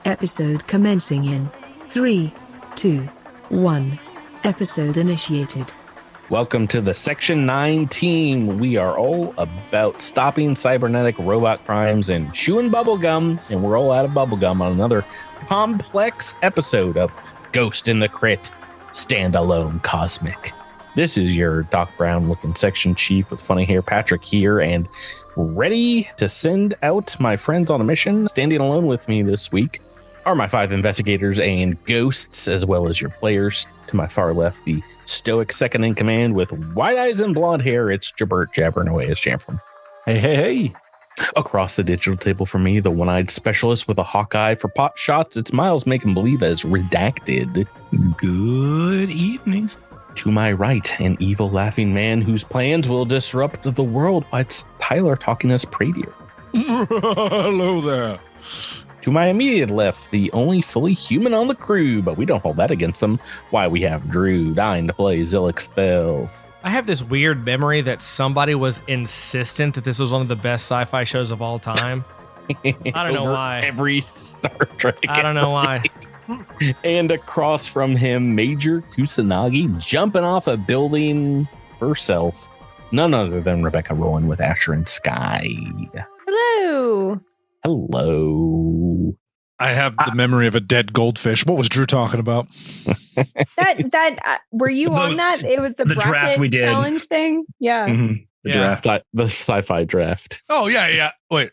Episode commencing in 3, 2, 1. Episode initiated. Welcome to the Section 9 team. We are all about stopping cybernetic robot crimes and chewing bubblegum, and we're all out of bubblegum on another complex episode of Ghost in the Crit Standalone Cosmic. This is your Doc Brown looking section chief with funny hair, Patrick here, and ready to send out my friends on a mission. Standing alone with me this week are my 5 investigators and ghosts, as well as your players. To my far left, the stoic second in command with white eyes and blonde hair. It's Jabert jabbering away his Jamfram. Hey. Across the digital table from me, the one-eyed specialist with a hawk eye for pot shots. It's Miles Make 'em Believe as redacted. Good evening. To my right, an evil laughing man whose plans will disrupt the world. It's Tyler talking as Pradier. Hello there. To my immediate left, the only fully human on the crew, but we don't hold that against them. Why, we have Drew dying to play Zilix. I have this weird memory that somebody was insistent that this was one of the best sci-fi shows of all time. I don't know why. Every Star Trek. I don't know why. And across from him, Major Kusanagi jumping off a building herself. None other than Rebecca Rowan with Asher and Sky. Hello. Hello. I have the memory of a dead goldfish. What was Drew talking about? Were you on that? It was the draft we did. Challenge thing. Yeah. Mm-hmm. The sci-fi draft. Oh yeah. Wait.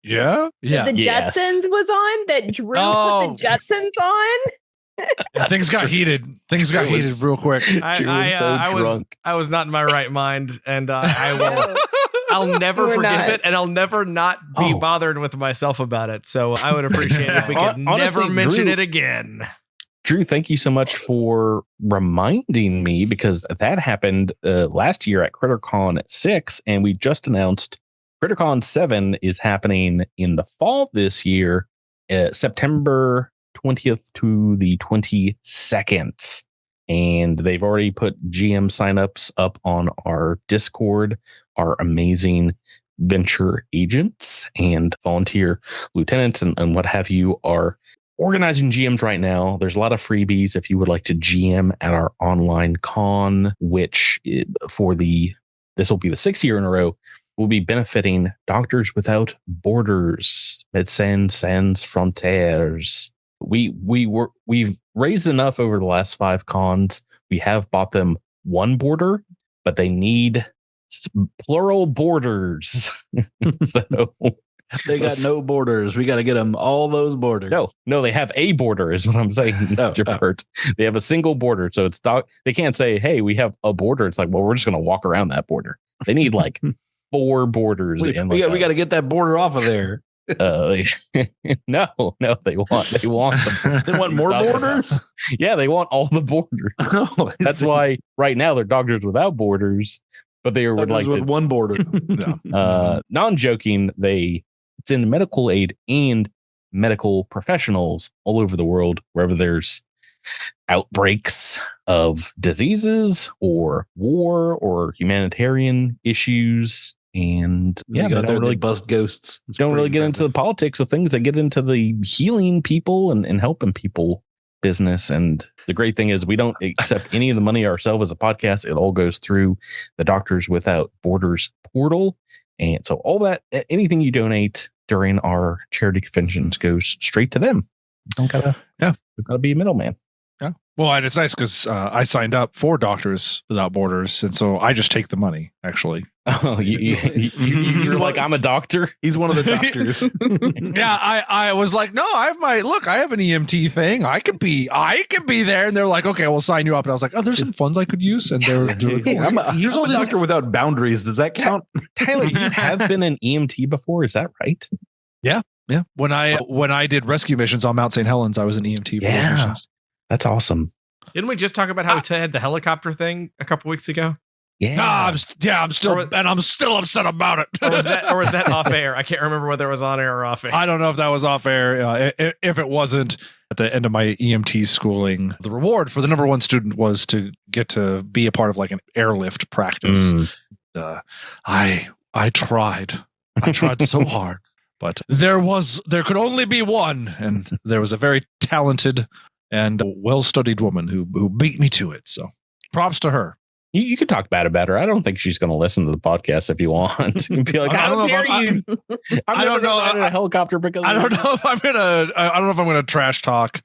Yeah. The Jetsons was on that Drew put the Jetsons on. Yeah, things got heated. Things got heated real quick. I was not in my right mind, and I'll never forgive it, and I'll never not be bothered with myself about it. So I would appreciate it if we could never mention it again. Drew, thank you so much for reminding me, because that happened last year at CritterCon 6, and we just announced CritterCon 7 is happening in the fall this year, September 20th to the 22nd. And they've already put GM signups up on our Discord. Our amazing venture agents and volunteer lieutenants and what have you are organizing GMs right now. There's a lot of freebies if you would like to GM at our online con, which this will be the 6th year in a row. Will be benefiting Doctors Without Borders, Médecins Sans Frontières. We've raised enough over the last 5 cons. We have bought them one border, but they need plural borders. So they got no borders. We got to get them all those borders. No, they have a border is what I'm saying. They have a single border. So it's they can't say, hey, we have a border. It's like, well, we're just going to walk around that border. They need like 4 borders. We got to get that border off of there. No, they want they want more borders. Yeah, they want all the borders. That's why right now they're Doctors Without Borders, but they would like with one border. Non-joking, it's in medical aid and medical professionals all over the world, wherever there's outbreaks of diseases or war or humanitarian issues. And they don't really bust ghosts. Don't really get into the politics of things. They get into the healing people and helping people business. And the great thing is we don't accept any of the money ourselves as a podcast. It all goes through the Doctors Without Borders portal. And so all that, anything you donate during our charity conventions goes straight to them. Don't gotta be a middleman. Yeah. Well, and it's nice because I signed up for Doctors Without Borders, and so I just take the money, actually. Oh, you're like, I'm a doctor. He's one of the doctors. Yeah, I was like, no, I have an EMT thing. I could be there. And they're like, okay, we'll sign you up. And I was like, oh, there's some funds I could use. And they're like, I'm a doctor without boundaries. Does that count? Tyler, you have been an EMT before. Is that right? Yeah. When I did rescue missions on Mount St. Helens, I was an EMT for those missions. That's awesome. Didn't we just talk about how we had the helicopter thing a couple weeks ago? Yeah. I'm still upset about it. Or was that off air? I can't remember whether it was on air or off air. I don't know if that was off air. If it wasn't, at the end of my EMT schooling, the reward for the number 1 student was to get to be a part of like an airlift practice. I tried so hard. But there could only be one, and there was a very talented and well-studied woman who beat me to it. So props to her. You could talk bad about her. I don't think she's going to listen to the podcast if you want. You'd be like, how dare you? I don't know. A helicopter because I don't know if I'm gonna trash talk.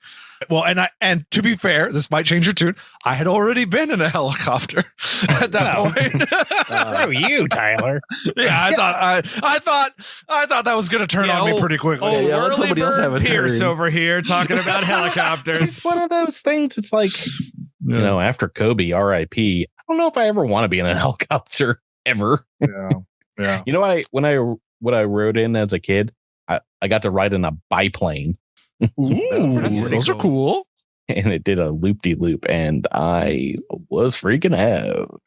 Well, and to be fair, this might change your tune. I had already been in a helicopter at that point. Oh, you, Tyler. Yeah, I thought that was gonna turn on me pretty quickly. Let somebody else have a Pierce turn over here talking about helicopters. It's one of those things. It's like, you know, after Kobe, R.I.P. I don't know if I ever want to be in a helicopter ever. Yeah. You know what I rode in as a kid? I got to ride in a biplane. Ooh, those are cool. And it did a loop-de-loop, and I was freaking out.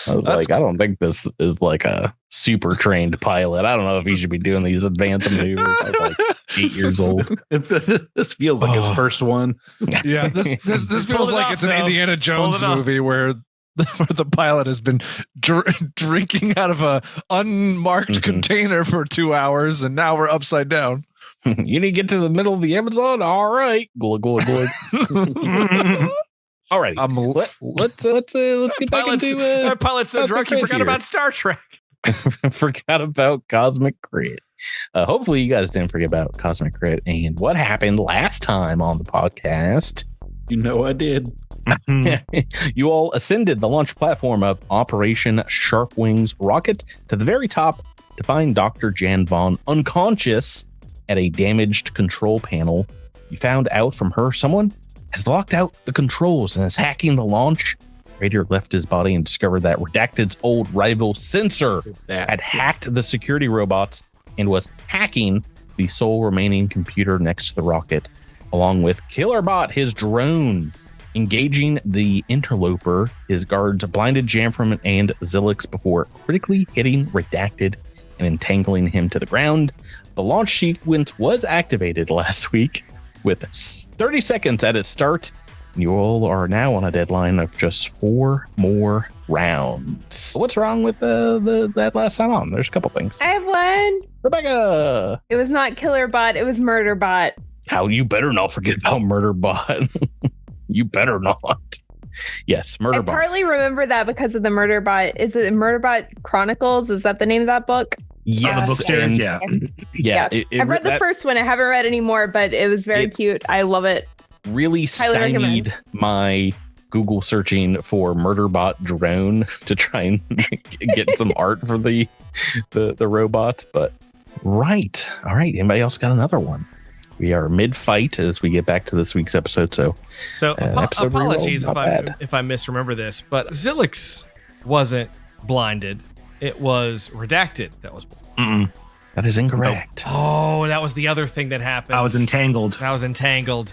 I was like, I don't think this is like a super trained pilot. I don't know if he should be doing these advanced maneuvers. I was like 8 years old. This feels like his first one. Yeah, this feels like it's an Indiana Jones movie where the pilot has been drinking out of a unmarked container for 2 hours, and now we're upside down. You need to get to the middle of the Amazon. All right, glug glug glug. All right, let's get back into that pilot's so drunk he forgot about Star Trek. Forgot about Cosmic Crit. Hopefully, you guys didn't forget about Cosmic Crit and what happened last time on the podcast. You know I did. You all ascended the launch platform of Operation Sharpwing's rocket to the very top to find Dr. Jan Vaughn unconscious at a damaged control panel. You found out from her someone has locked out the controls and is hacking the launch. Raider left his body and discovered that Redacted's old rival Censored had hacked the security robots and was hacking the sole remaining computer next to the rocket, along with Killerbot, his drone. Engaging the interloper, his guards blinded Jamfram and Zilix before critically hitting Redacted and entangling him to the ground. The launch sequence was activated last week with 30 seconds at its start. You all are now on a deadline of just 4 more rounds. What's wrong with that last time on? There's a couple things. I have one. Rebecca! It was not Killerbot, it was Murderbot. How you better not forget about Murderbot. You better not. Yes, Murderbot. I partly remember that because of the Murderbot. Is it Murderbot Chronicles? Is that the name of that book? Yes. Oh, the book series, Yeah. I've read the first one. I haven't read any more, but it was very cute. I love it. Really stymied my Google searching for Murderbot drone to try and get some art for the robot. But right. All right. Anybody else got another one? We are mid-fight as we get back to this week's episode. So apologies if I misremember this, but Zilix wasn't blinded. It was Redacted that was blinded. That is incorrect. Oh, that was the other thing that happened. I was entangled.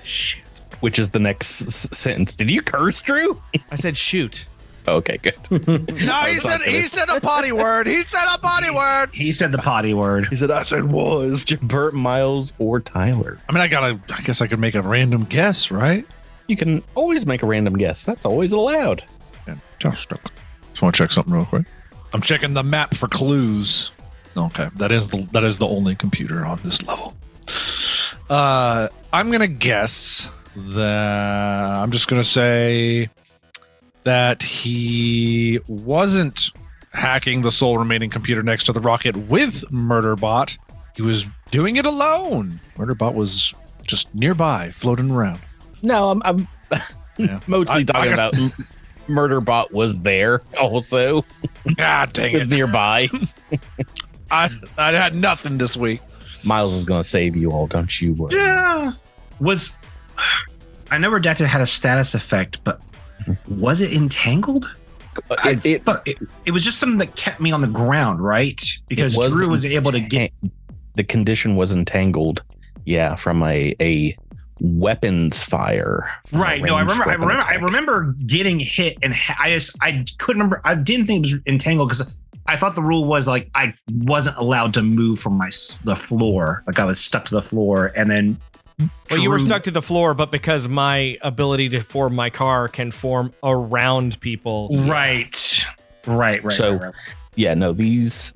Shoot. Which is the next sentence. Did you curse, Drew? I said shoot. Okay, good. No, he said a potty word. He said a potty word. He said the potty word. He said I said was. Bert, Miles, or Tyler. I mean, I guess I could make a random guess, right? You can always make a random guess. That's always allowed. Just want to check something real quick. I'm checking the map for clues. Okay, that is the only computer on this level. I'm gonna guess that I'm just gonna say that he wasn't hacking the sole remaining computer next to the rocket with Murderbot. He was doing it alone. Murderbot was just nearby, floating around. No, I'm mostly talking about Murderbot was there also. God dang it. Was nearby. I had nothing this week. Miles is going to save you all, don't you worry. Yeah. I know Redacted had a status effect, but was it entangled? It was just something that kept me on the ground, right? Because Drew was able to get... The condition was entangled, from a weapons fire. Right. No, I remember getting hit, and I couldn't remember. I didn't think it was entangled because I thought the rule was like I wasn't allowed to move from the floor. Like I was stuck to the floor, and then. Well, you were stuck to the floor, but because my ability to form my car can form around people. Right. So, no, these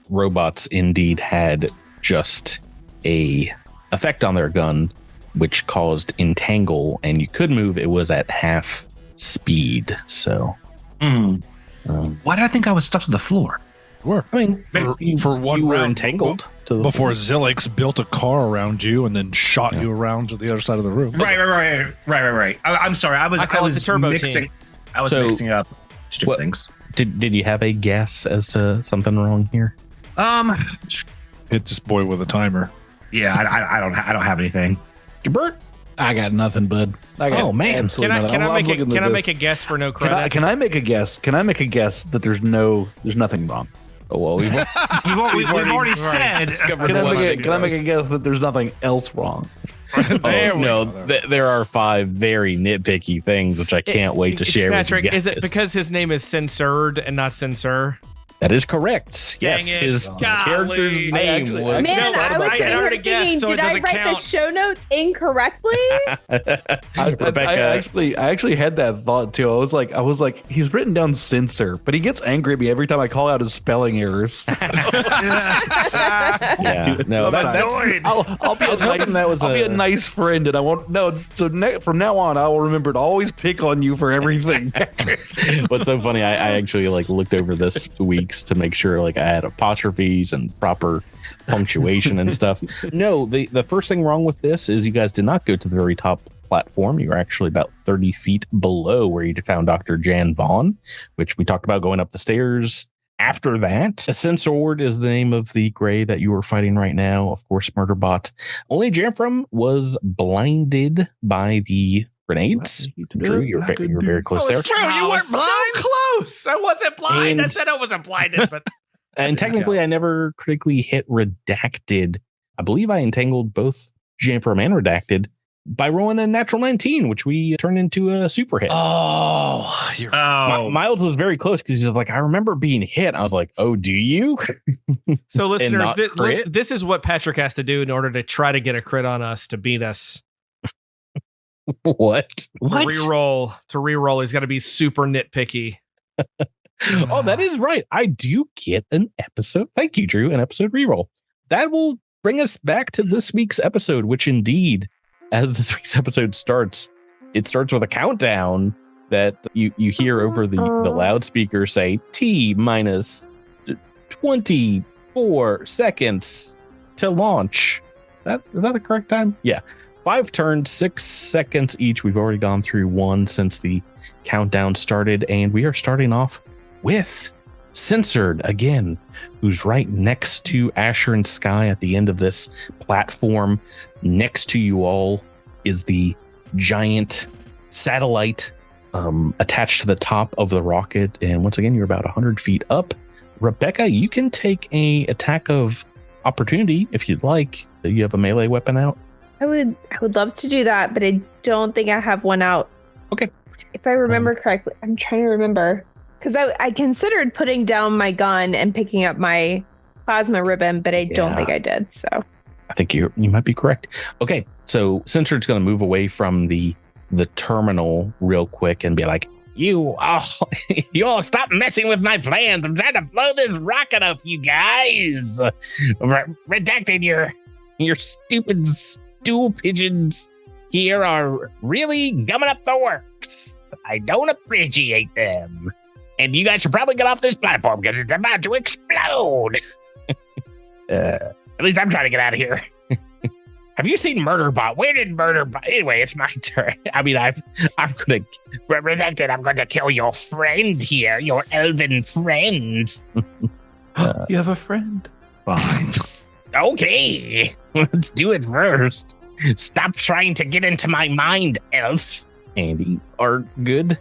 robots indeed had just a effect on their gun, which caused entangle, and you could move. It was at half speed. So, why did I think I was stuck to the floor? I mean, for one you were round entangled to the before floor. Zilix built a car around you and then shot you around to the other side of the room. Right. I'm sorry. I was mixing. I was mixing up two things. Did you have a guess as to something wrong here? Hit this boy with a timer. Yeah, I don't have anything. Bert? I got nothing, bud. Oh man! Can I make a guess for no credit? Can I make a guess? Can I make a guess that there's nothing wrong? Oh well, we've already said. Can I make a guess that there's nothing else wrong? There are 5 very nitpicky things which I can't wait to share. Patrick, with you is it because his name is Censored and not Censor? That is correct. Dang yes, it. his character's name was. Man, I was sitting here thinking, did I write the show notes incorrectly? I actually had that thought too. I was like, he's written down censor, but he gets angry at me every time I call out his spelling errors. Yeah, no, I'll be a nice friend, and I won't. No, so from now on, I will remember to always pick on you for everything. What's so funny? I actually looked over this week to make sure I had apostrophes and proper punctuation and stuff. No, the first thing wrong with this is you guys did not go to the very top platform. You were actually about 30 feet below where you found Dr. Jan Vaughn, which we talked about going up the stairs. After that, Censored is the name of the gray that you are fighting right now. Of course, Murderbot. Only Jamfram was blinded by the grenades. Drew, you're very close there. Drew, you weren't blind. So close. I wasn't blind. I said I wasn't blinded, but and technically, I never critically hit redacted. I believe I entangled both Jamfram and redacted by rolling a natural 19, which we turned into a super hit. Miles was very close because he's like, I remember being hit. I was like, oh, do you? So listeners, this is what Patrick has to do in order to try to get a crit on us to beat us. What? To reroll, he's got to be super nitpicky. Oh, that is right. I do get an episode. Thank you, Drew. An episode reroll. That will bring us back to this week's episode, which indeed, as this week's episode starts, it starts with a countdown that you hear over the loudspeaker say T minus 24 seconds to launch. Is that the correct time? Yeah. 5 turns, 6 seconds each. We've already gone through 1 since the countdown started, and we are starting off with Censored again, who's right next to Asher and Sky at the end of this platform. Next to you all is the giant satellite attached to the top of the rocket. And once again, you're about 100 feet up. Rebecca, you can take a attack of opportunity if you'd like. You have a melee weapon out. I would love to do that, but I don't think I have one out. Okay. If I remember correctly, I'm trying to remember. Because I considered putting down my gun and picking up my plasma ribbon, but I don't think I did. So I think you might be correct. Okay, so Censored's going to move away from the terminal real quick and be like, you all stop messing with my plans. I'm trying to blow this rocket up, you guys. Redacted your stupid stool pigeons here are really gumming up the works. I don't appreciate them. And you guys should probably get off this platform because it's about to explode. At least I'm trying to get out of here. Have you seen Murderbot? Where did Murderbot? Anyway, it's my turn. I mean, I'm going to redacted. I'm going to kill your friend here, your elven friend. You have a friend. Fine. Okay, let's do it first. Stop trying to get into my mind, elf. Andy, our good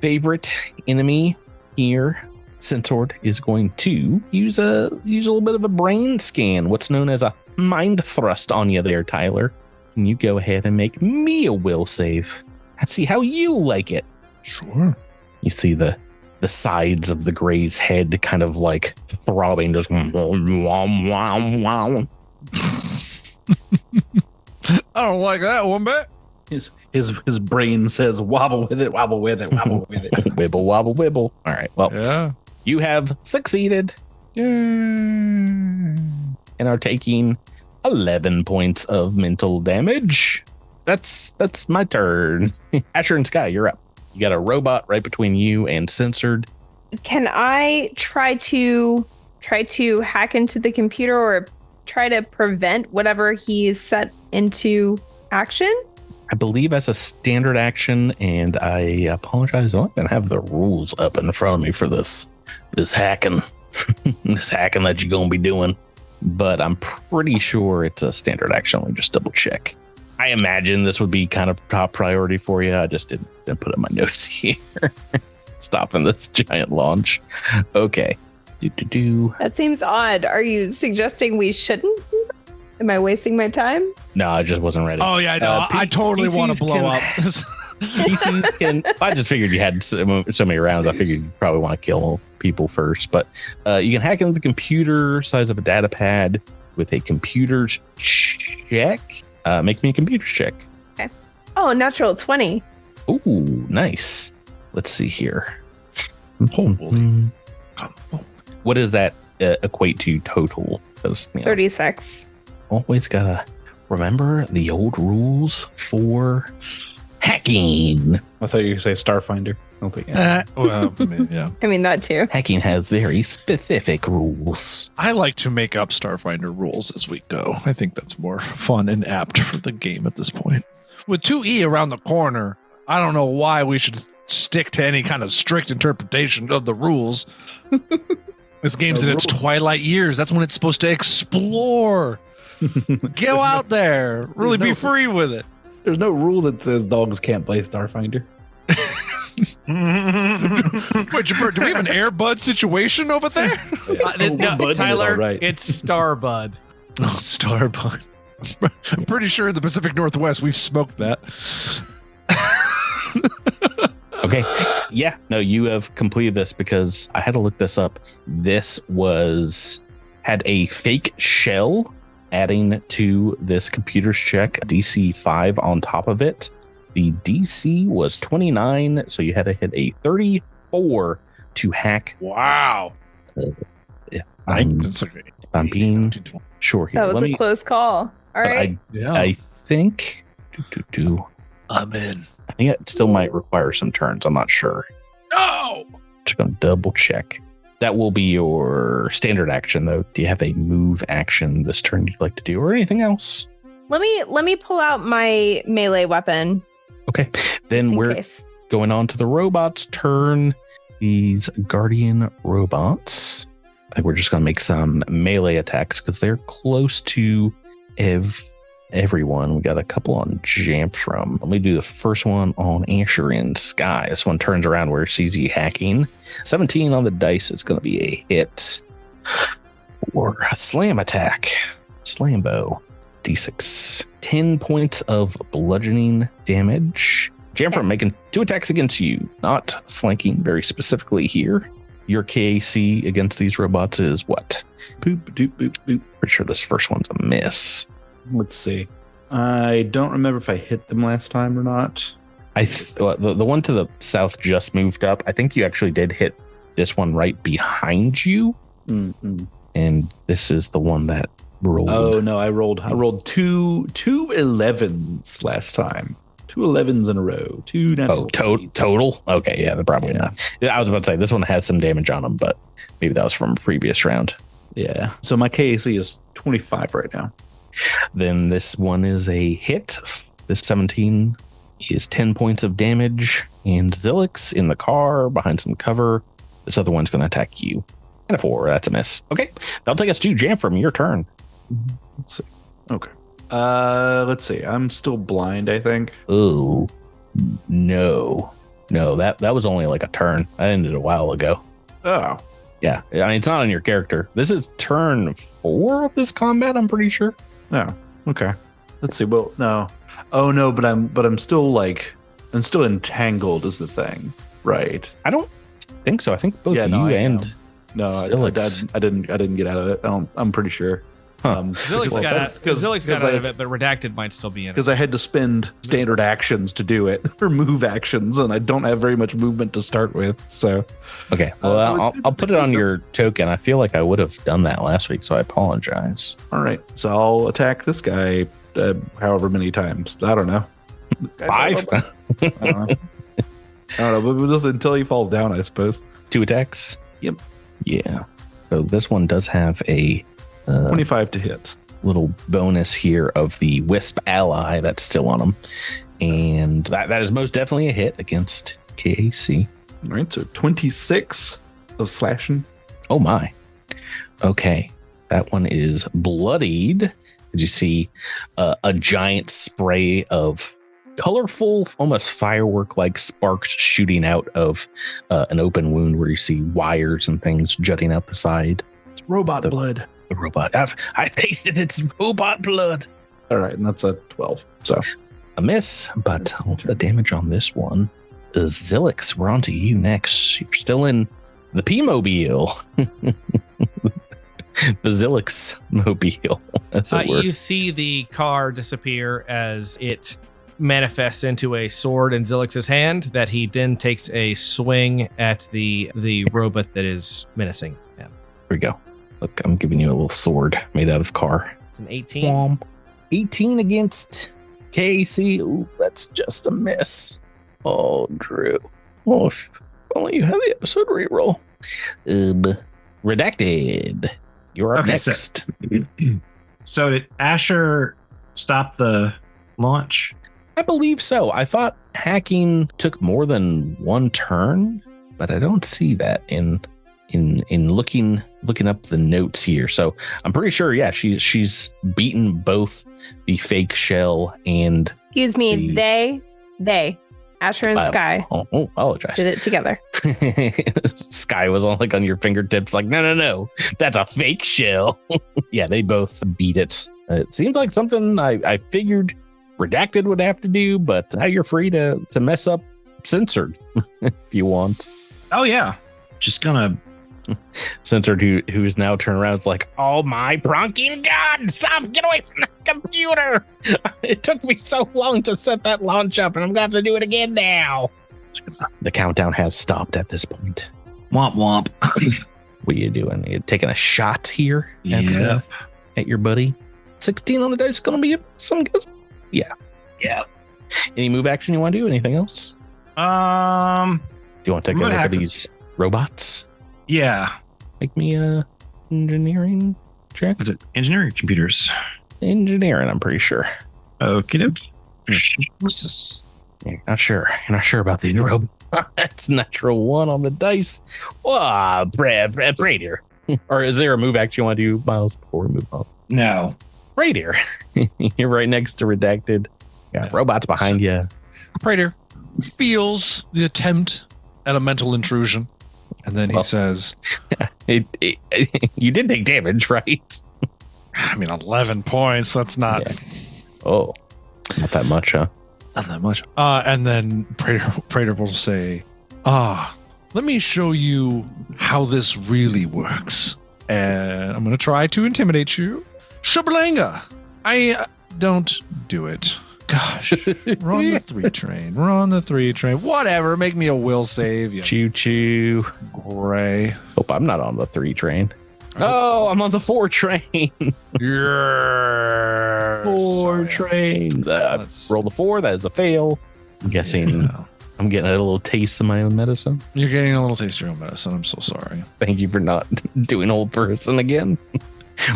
favorite enemy here, Censored, is going to use a little bit of a brain scan, what's known as a mind thrust on you there, Tyler. Can you go ahead and make me a will save? Let's see how you like it. Sure. You see the sides of the Gray's head kind of throbbing, just I don't like that one bit. His brain says wobble with it, wobble with it, wobble with it. Wibble, wobble, wibble. All right. Well, yeah. You have succeeded and are taking 11 points of mental damage. That's my turn. Asher and Sky, you're up. You got a robot right between you and Censored. Can I try to hack into the computer or try to prevent whatever he's set into action? I believe as a standard action, and I apologize, I'm not going to have the rules up in front of me for this hacking. This hacking that you're going to be doing. But I'm pretty sure it's a standard action. Let me just double check. I imagine this would be kind of top priority for you. I just didn't put it in my notes here. Stopping this giant launch. Okay. That seems odd. Are you suggesting we shouldn't? Am I wasting my time? No, I just wasn't ready. Oh yeah, no, I totally want to blow up. PCs can. I just figured you had so many rounds. I figured you probably want to kill people first. But you can hack into the computer size of a data pad with a computer's check. Make me a computer's check. Okay. Oh, natural 20. Ooh, nice. Let's see here. What does that equate to total? 36. Always gotta remember the old rules for hacking. I thought you were going to say Starfinder. I was like, yeah. Well, yeah. I mean, that too. Hacking has very specific rules. I like to make up Starfinder rules as we go. I think that's more fun and apt for the game at this point. With 2E around the corner, I don't know why we should stick to any kind of strict interpretation of the rules. This game's in its twilight years. That's when it's supposed to explore. Go out there. Really be free with it. There's no rule that says dogs can't play Starfinder. Wait, do we have an Airbud situation over there? No, Tyler, it's Starbud. Oh, Starbud. I'm pretty sure in the Pacific Northwest we've smoked that. Okay. Yeah. No, you have completed this because I had to look this up. This had a fake shell adding to this computer's check, DC 5 on top of it. The DC was 29, so you had to hit a 34 to hack. Wow. If I'm being sure here. That was a close call. All right. I think. I'm in. I think it still might require some turns. I'm not sure. No! Just going to double check. That will be your standard action, though. Do you have a move action this turn you'd like to do, or anything else? Let me pull out my melee weapon. Okay. Then we're going on to the robots' turn. These guardian robots. I think we're just going to make some melee attacks because they're close to everyone. We got a couple on Jamfram. Let me do the first one on Asher and Sky. This one turns around where it sees you hacking. 17 on the dice is going to be a hit. Or a slam attack. Slambo. D6. 10 points of bludgeoning damage. Jamfram making 2 attacks against you. Not flanking very specifically here. Your KAC against these robots is what? Boop, doop, boop, boop. Pretty sure this first one's a miss. Let's see. I don't remember if I hit them last time or not. The one to the south just moved up. I think you actually did hit this one right behind you. Mm-hmm. And this is the one that rolled. Oh no, I rolled two 11s last time. 2 11s in a row. 2 natural. Oh, total? Okay, yeah, they're probably not. I was about to say this one has some damage on them, but maybe that was from a previous round. Yeah. So my KAC is 25 right now. Then this one is a hit. This 17 is 10 points of damage. And Zilix in the car behind some cover. This other one's going to attack you. And a 4. That's a miss. Okay. That'll take us to Jamfram. Your turn. Let's see. Okay. Let's see. I'm still blind, I think. Oh, no. That was only like a turn. That ended a while ago. Oh. Yeah. I mean, it's not on your character. This is turn 4 of this combat, I'm pretty sure. Oh, okay. Let's see. Well, no. Oh no, but I'm still entangled is the thing, right? I don't think so. I think both and no, I didn't get out of it. I'm pretty sure. Zillick's got out of it, but redacted might still be in it. Because I had to spend standard actions to do it, or move actions, and I don't have very much movement to start with. So, okay, well, I'll put it on your token. I feel like I would have done that last week, so I apologize. All right, so I'll attack this guy however many times. I don't know. 5? I don't know, but just until he falls down, I suppose. 2 attacks? Yep. Yeah. So this one does have a 25 to hit. Little bonus here of the Wisp ally that's still on him. And that is most definitely a hit against KAC. All right, so 26 of slashing. Oh my. Okay. That one is bloodied. Did you see a giant spray of colorful, almost firework-like sparks shooting out of an open wound where you see wires and things jutting out the side? It's robot blood. The robot. I tasted its robot blood. All right, and that's a 12. So a miss, but the damage on this one is Zilix. We're on to you next. You're still in the P-Mobile. The Zilix mobile. You see the car disappear as it manifests into a sword in Zilix's hand that he then takes a swing at the robot that is menacing him. Here we go. Look, I'm giving you a little sword made out of car. It's an 18. 18 against KC. Ooh, that's just a miss. Oh, Drew. Oh, if only you have the episode reroll. Redacted. You're up next. So did Asher stop the launch? I believe so. I thought hacking took more than one turn, but I don't see that in looking up the notes here. So I'm pretty sure, yeah, she's beaten both the fake shell and excuse me, they Asher and Sky. Oh, apologize. Did it together. Sky was on your fingertips, like, no, that's a fake shell. Yeah, they both beat it. It seemed like something I figured Redacted would have to do, but now you're free to mess up Censored if you want. Oh yeah, just gonna. Censored, who's now turned around, is like, oh my bronchian god, stop, get away from the computer. It took me so long to set that launch up, and I'm gonna have to do it again now. The countdown has stopped at this point. Womp womp. What are you doing? You're taking a shot here at your buddy. 16 on the dice is gonna be some guess. Yeah. Any move action you want to do? Anything else? Do you want to take a look at these robots? Yeah. Make me a engineering check. Is it engineering computers? Engineering, I'm pretty sure. Okie dokie. What's this? You're not sure about these robots. That's natural 1 on the dice. Wow, Bradier. Or is there a move action you want to do, Miles, before we move on? No. Bradier. You're right next to Redacted. Yeah, robots behind you. Prater feels the attempt at a mental intrusion. And then he says, you did take damage, right? I mean, 11 points. That's not. Yeah. Oh, not that much, huh? Not that much. And then Prater will say, let me show you how this really works. And I'm going to try to intimidate you. Shabalanga. I don't do it. Gosh, we're on the 3 train. Whatever, make me a will save. Yeah. Choo choo. Gray. Hope I'm not on the 3 train. Oh, I'm on the 4 train. Yeah. 4 train. Roll the 4. That is a fail. I'm guessing I'm getting a little taste of my own medicine. You're getting a little taste of your own medicine. I'm so sorry. Thank you for not doing old person again.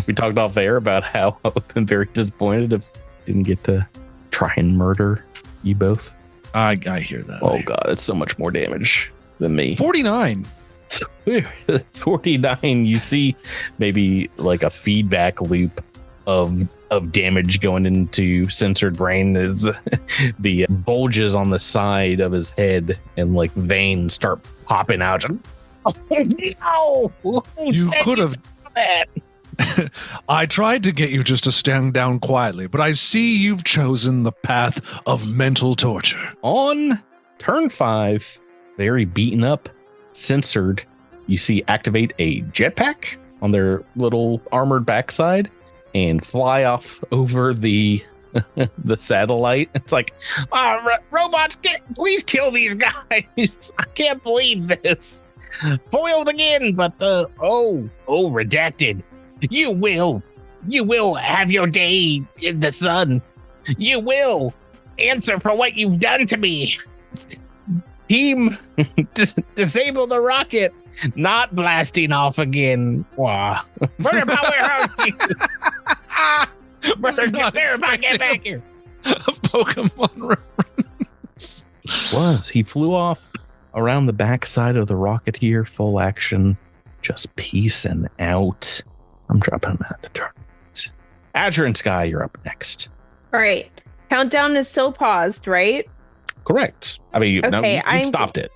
We talked off air about how I've been very disappointed if I didn't get to try and murder you both. I hear that. Oh god, it's so much more damage than me. 49. 49. You see maybe like a feedback loop of damage going into Censored brain as the bulges on the side of his head and like veins start popping out. Oh no! You could have that. I tried to get you just to stand down quietly, but I see you've chosen the path of mental torture. On turn 5, very beaten up, Censored, you see activate a jetpack on their little armored backside, and fly off over the the satellite. It's like, robots, please kill these guys. I can't believe this. Foiled again, but redacted. You will have your day in the sun. You will answer for what you've done to me. Team, disable the rocket. Not blasting off again. Wow. Murder Bot, where are you? Murder Bot, get back here. A Pokemon reference. He flew off around the backside of the rocket here, full action, just peacing out. I'm dropping him at the turn. Azure and Sky, you're up next. All right. Countdown is still paused, right? Correct. I mean, you stopped it.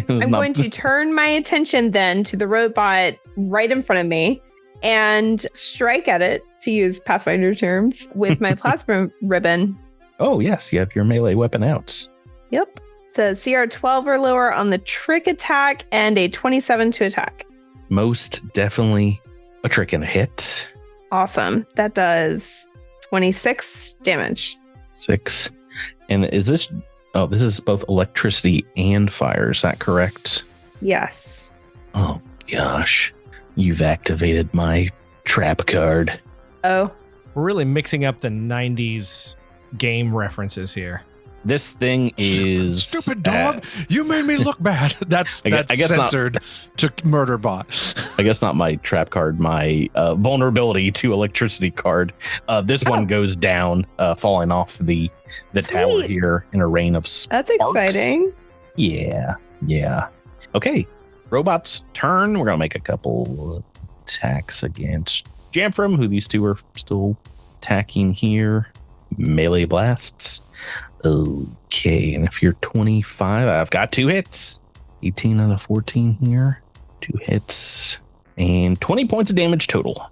I'm going to turn my attention then to the robot right in front of me and strike at it, to use Pathfinder terms, with my plasma ribbon. Oh, yes. You have your melee weapon out. Yep. It's a CR 12 or lower on the trick attack and a 27 to attack. Most definitely a trick and a hit. Awesome. That does 26 damage. 6. And is this... Oh, this is both electricity and fire. Is that correct? Yes. Oh, gosh. You've activated my trap card. Oh. We're really mixing up the 90s game references here. This thing is... Stupid dog. You made me look bad. That's censored to Murder Bot. I guess not my trap card, my vulnerability to electricity card. This one goes down, falling off the tower here in a rain of sparks. That's exciting. Yeah. Okay. Robot's turn. We're going to make a couple attacks against Jamfram, who these two are still attacking here. Melee blasts. Okay, and if you're 25, I've got 2 hits. 18 out of 14 here. 2 hits. And 20 points of damage total.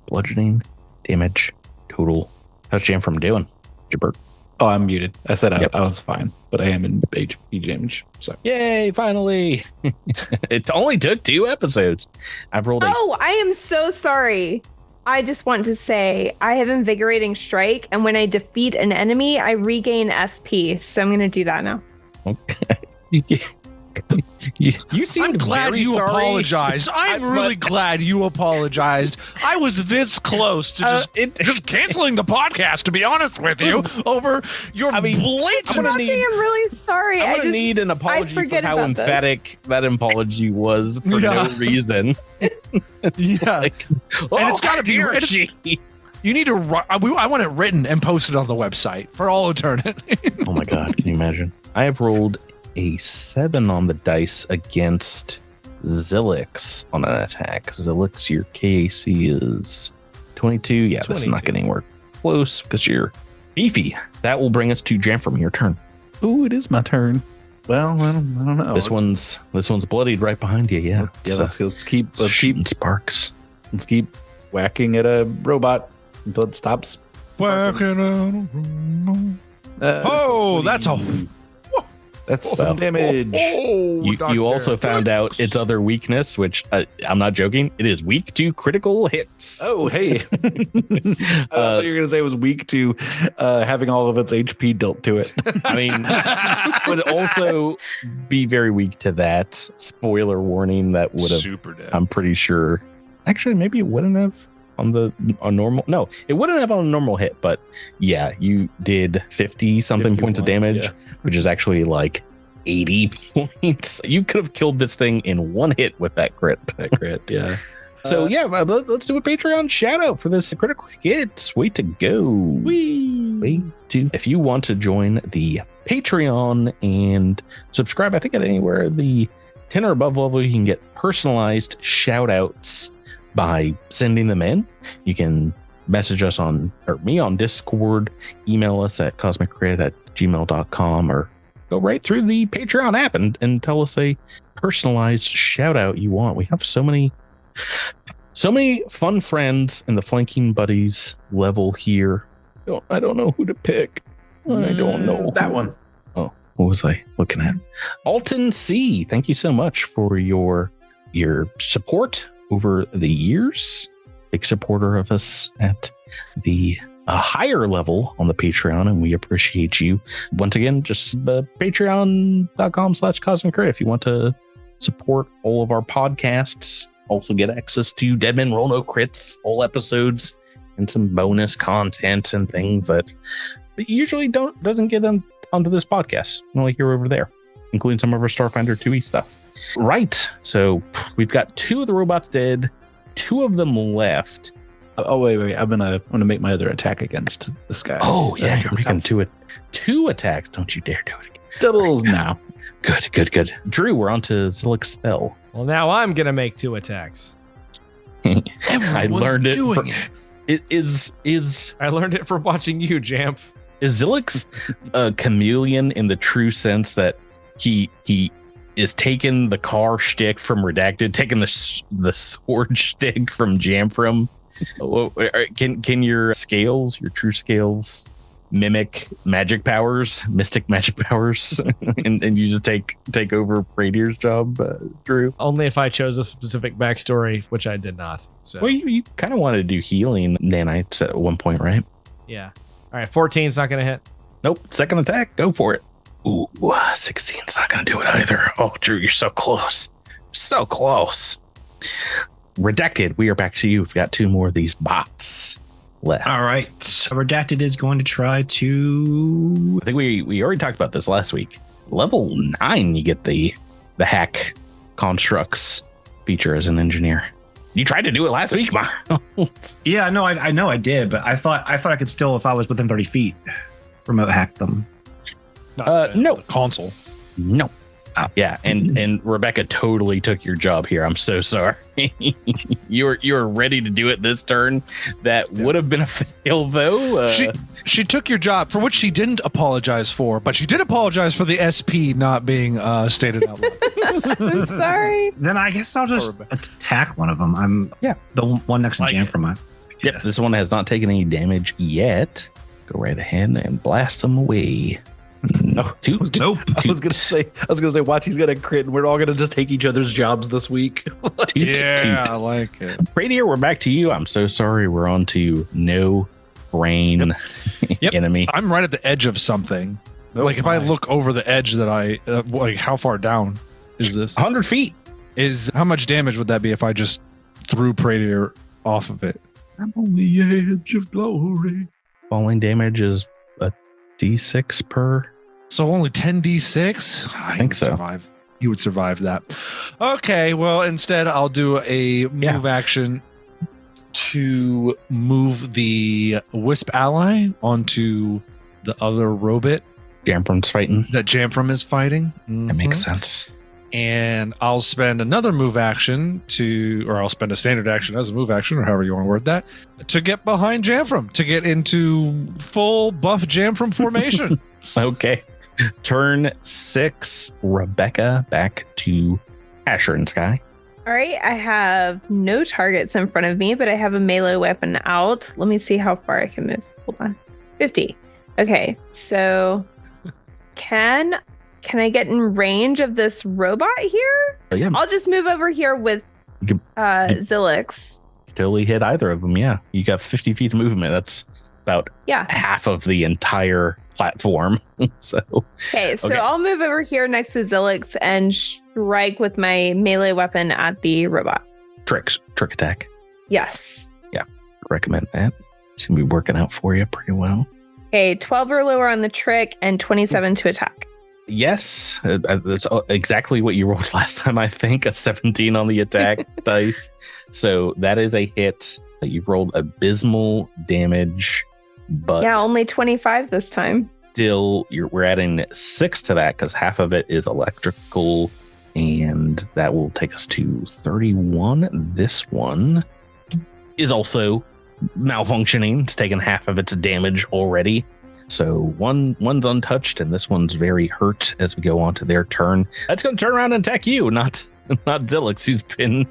Bludgeoning damage total. How's Jamfram doing? Jabert? Oh, I'm muted. I said I was fine, but I am in HP damage. So yay, finally. It only took 2 episodes. I've rolled I am so sorry. I just want to say I have Invigorating Strike, and when I defeat an enemy, I regain SP. So I'm going to do that now. Okay. You seem I'm glad very you sorry. apologized. I'm really glad you apologized. I was this close to just canceling the podcast, to be honest with you, over your blatant... I'm really sorry. I'm going to need an apology for how emphatic that apology was for no reason. Yeah. Like, and it's got to be... You need to... I want it written and posted on the website for all eternity. Oh my God, can you imagine? I have rolled a 7 on the dice against Zilix on an attack. Zilix, your KAC is 22. Yeah, 22. This is not getting anywhere close because you're beefy. That will bring us to Jamfram, your turn. Ooh, it is my turn. Well, I don't know. This one's bloodied right behind you. Yeah. Let's keep sparks. Let's keep whacking at a robot until it stops. Whacking that's some damage. You also found out its other weakness, which I'm not joking. It is weak to critical hits. Oh, hey. I thought you were going to say it was weak to having all of its HP dealt to it. I mean, would also be very weak to that. Spoiler warning, that would have, super dead. I'm pretty sure. Actually, maybe it wouldn't have on a normal. No, it wouldn't have on a normal hit, but yeah, you did 50 something points of damage, which is actually like 80 points. You could have killed this thing in 1 hit with that crit. Yeah. So let's do a Patreon shout out for this critical hit. Way to go. Way to. If you want to join the Patreon and subscribe, I think at anywhere the 10 or above level, you can get personalized shout outs by sending them in. You can message us on Discord, email us at cosmiccrit@gmail.com, or go right through the Patreon app and tell us a personalized shout out you want. We have so many fun friends in the Flanking Buddies level here. I don't know who to pick. I don't know. That one. Oh, what was I looking at? Alton C, thank you so much for your support over the years. Big supporter of us at the higher level on the Patreon, and we appreciate you. Once again, just patreon.com/Cosmic Crit if you want to support all of our podcasts. Also get access to Dead Men Roll No Crits, all episodes, and some bonus content and things that usually doesn't get onto this podcast. Only here over there, including some of our Starfinder 2e stuff. Right. So we've got 2 of the robots dead, 2 of them left. Oh wait! I'm gonna make my other attack against this guy. Oh yeah, you're making 2 attacks. Don't you dare do it again. Doubles now. Good. Drew, we're on to Zillick's spell. Well, now I'm gonna make 2 attacks. I learned it. I learned it from watching you, Jamp. Is Zillick's a chameleon in the true sense that he is taking the car shtick from Redacted, taking the sword shtick from Jamfram? Can your true scales, mimic magic powers, mystic magic powers, and you just take over Radier's job, Drew? Only if I chose a specific backstory, which I did not. So, well, you kind of wanted to do healing nanites at one point, right? Yeah. All right, 14's not going to hit. Nope. Second attack, go for it. Ooh, 16's not going to do it either. Oh, Drew, you're so close. So close. Redacted, we are back to you. We've got 2 more of these bots left. All right. Redacted is going to try to... I think we already talked about this last week. Level 9, you get the hack constructs feature as an engineer. You tried to do it last week, Miles. Yeah, no, I know I did, but I thought I could still, if I was within 30 feet, remote hack them. No. The console. No. Yeah, and Rebecca totally took your job here. I'm so sorry. You're ready to do it this turn. That would have been a fail, though. She took your job, for which she didn't apologize for, but she did apologize for the SP not being stated out loud. I'm sorry. Then I guess I'll just attack one of them. The one next to Jamfram. Yep, this one has not taken any damage yet. Go right ahead and blast them away. Nope. I was gonna say, watch, he's gonna crit, and we're all gonna just take each other's jobs this week. I like it. Radier, we're back to you. I'm so sorry. We're on to no brain enemy. I'm right at the edge of something. If I look over the edge that how far down is this? 100 feet. How much damage would that be if I just threw Pradier off of it? I'm on the edge of glory. Falling damage is a D6 per. So only 10d6? I think so. You would survive that. Okay, well, instead I'll do a move action to move the Wisp ally onto the other robot. Jamfram's fighting. That Jamfram is fighting. That makes sense. And I'll spend another move action or I'll spend a standard action as a move action, or however you want to word that, to get behind Jamfram, to get into full buff Jamfram formation. Okay. Turn 6, Rebecca, back to Asher and Sky. All right, I have no targets in front of me, but I have a melee weapon out. Let me see how far I can move. Hold on. 50. Okay, so can I get in range of this robot here? Oh, yeah. I'll just move over here with Zilix. Totally hit either of them, yeah. You got 50 feet of movement. That's about half of the entire platform. Okay, I'll move over here next to Zilix and strike with my melee weapon at the robot. Trick attack. Yes. Yeah, recommend that. It's gonna be working out for you pretty well. Okay, 12 or lower on the trick and 27 to attack. Yes, that's exactly what you rolled last time, I think. A 17 on the attack dice. So that is a hit. You've rolled abysmal damage, but only 25 this time. Still, we're adding 6 to that because half of it is electrical, and that will take us to 31. This one is also malfunctioning. It's taken half of its damage already. So one's untouched, and this one's very hurt as we go on to their turn. That's going to turn around and attack you, not Zilix, who's been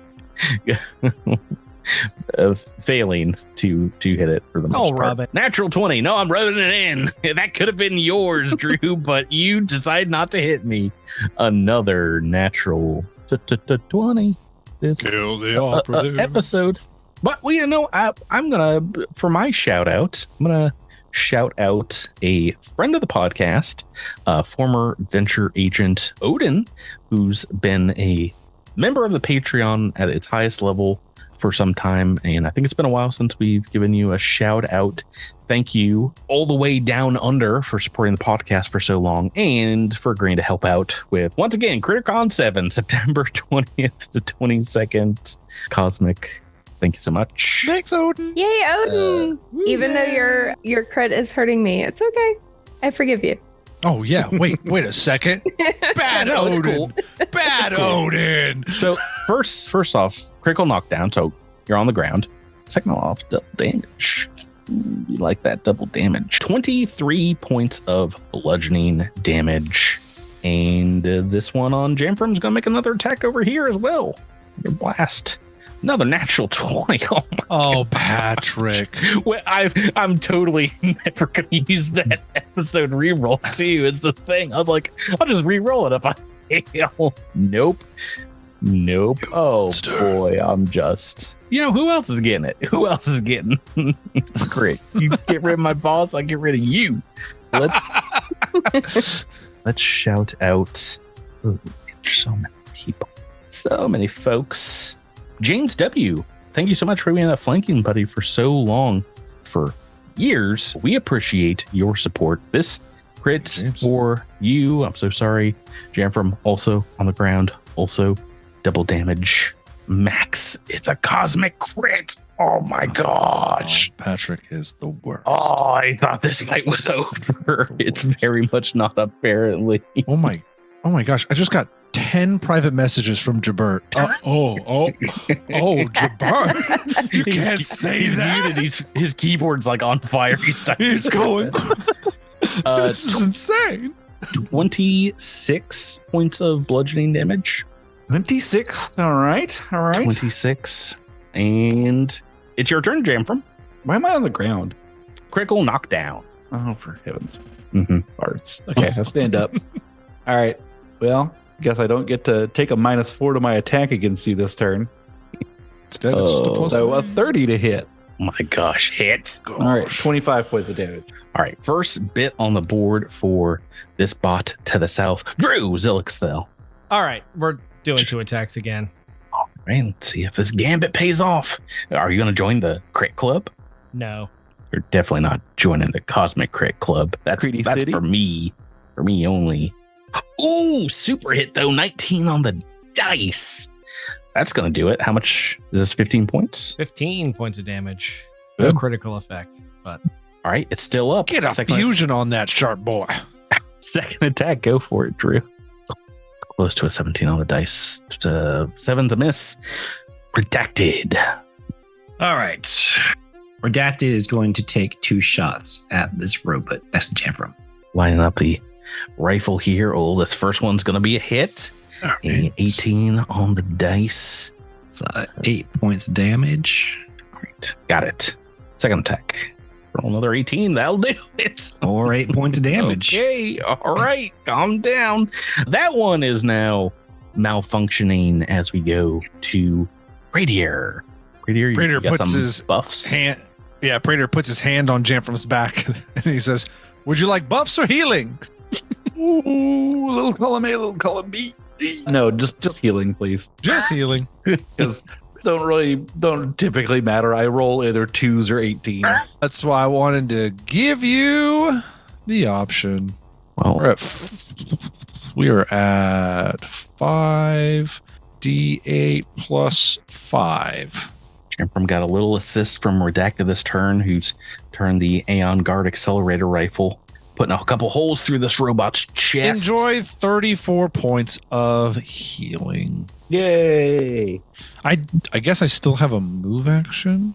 failing to hit it for the most part. Robin. Natural 20. No, I'm rubbing it in. That could have been yours, Drew, but you decide not to hit me. Another natural 20. This Kill the operative. episode. But well, I'm gonna for my shout out, I'm gonna shout out a friend of the podcast, former venture agent Odin, who's been a member of the Patreon at its highest level for some time, and I think it's been a while since we've given you a shout out. Thank you all the way down under for supporting the podcast for so long and for agreeing to help out with, once again, CritterCon 7, September 20th to 22nd. Cosmic, thank you so much. Thanks, Odin. Yay, Odin! Even though your crit is hurting me, it's okay. I forgive you. Oh yeah, wait a second. Bad No, it's Odin. cool. Bad Odin. So first off, critical knockdown. So you're on the ground. Second off, double damage. You like that double damage. 23 points of bludgeoning damage. And this one on Jamfram's going to make another attack over here as well. Your blast. Another natural 20. Oh, Patrick. Well, I'm totally never going to use that episode reroll too. It's the thing. I was like, I'll just reroll it if I fail. Nope. Oh boy, I'm just. Who else is getting it? Who else is getting great? You get rid of my boss, I get rid of you. Let's shout out. Ooh, so many people, so many folks. James W., thank you so much for being a flanking buddy for so long, for years. We appreciate your support. This crit's for you. I'm so sorry. Jamfram also on the ground, also double damage. Max, it's a cosmic crit. Oh my gosh. Patrick is the worst. Oh, I thought this fight was over. It's very much not, apparently. Oh my gosh. I just got 10 private messages from Jabert. Jabert. You can't say that. Muted. His keyboard's like on fire. He's going. This is insane. 26 points of bludgeoning damage. 26. All right. 26. And it's your turn, Jamfram. Why am I on the ground? Critical knockdown. Oh, for heaven's Mm-hmm. parts. Okay, I'll stand up. All right. Well, guess I don't get to take a -4 to my attack against you this turn. Instead, it's just a plus So a 9. 30 to hit. Oh my gosh, hit. All right, 25 points of damage. All right, first bit on the board for this bot to the south. Drew Zilixthel. All right, we're doing 2 attacks again. All right, let's see if this gambit pays off. Are you going to join the crit club? No. You're definitely not joining the Cosmic Crit Club. That's City? for me. For me only. Ooh, super hit though. 19 on the dice. That's going to do it. How much is this? 15 points? 15 points of damage. No Good. critical effect, but All right, it's still up. Get a fusion on that sharp boy. Second attack. Go for it, Drew. Close to a 17 on the dice. 7's a miss. Redacted. All right. Redacted is going to take 2 shots at this robot. That's Jamfram. Lining up the rifle here. Oh, this first one's going to be a hit. All A 18 on the dice. It's 8 points of damage. All right, got it. Second attack. Roll another 18. That'll do it. Or 8 points of damage. Okay, all right, calm down. That one is now malfunctioning as we go to Radier. Praetor you got puts some his buffs. hand. Yeah, Praetor puts his hand on Jamfram's back and he says, "Would you like buffs or healing?" Ooh, little column A, little column B. No, just healing, please. Just healing. Because don't typically matter. I roll either 2s or 18s. That's why I wanted to give you the option. Well, We are at 5d8 plus 5. Jamfram got a little assist from Redacted this turn, who's turned the Aeon Guard accelerator rifle, putting a couple holes through this robot's chest. Enjoy 34 points of healing. Yay! I guess I still have a move action.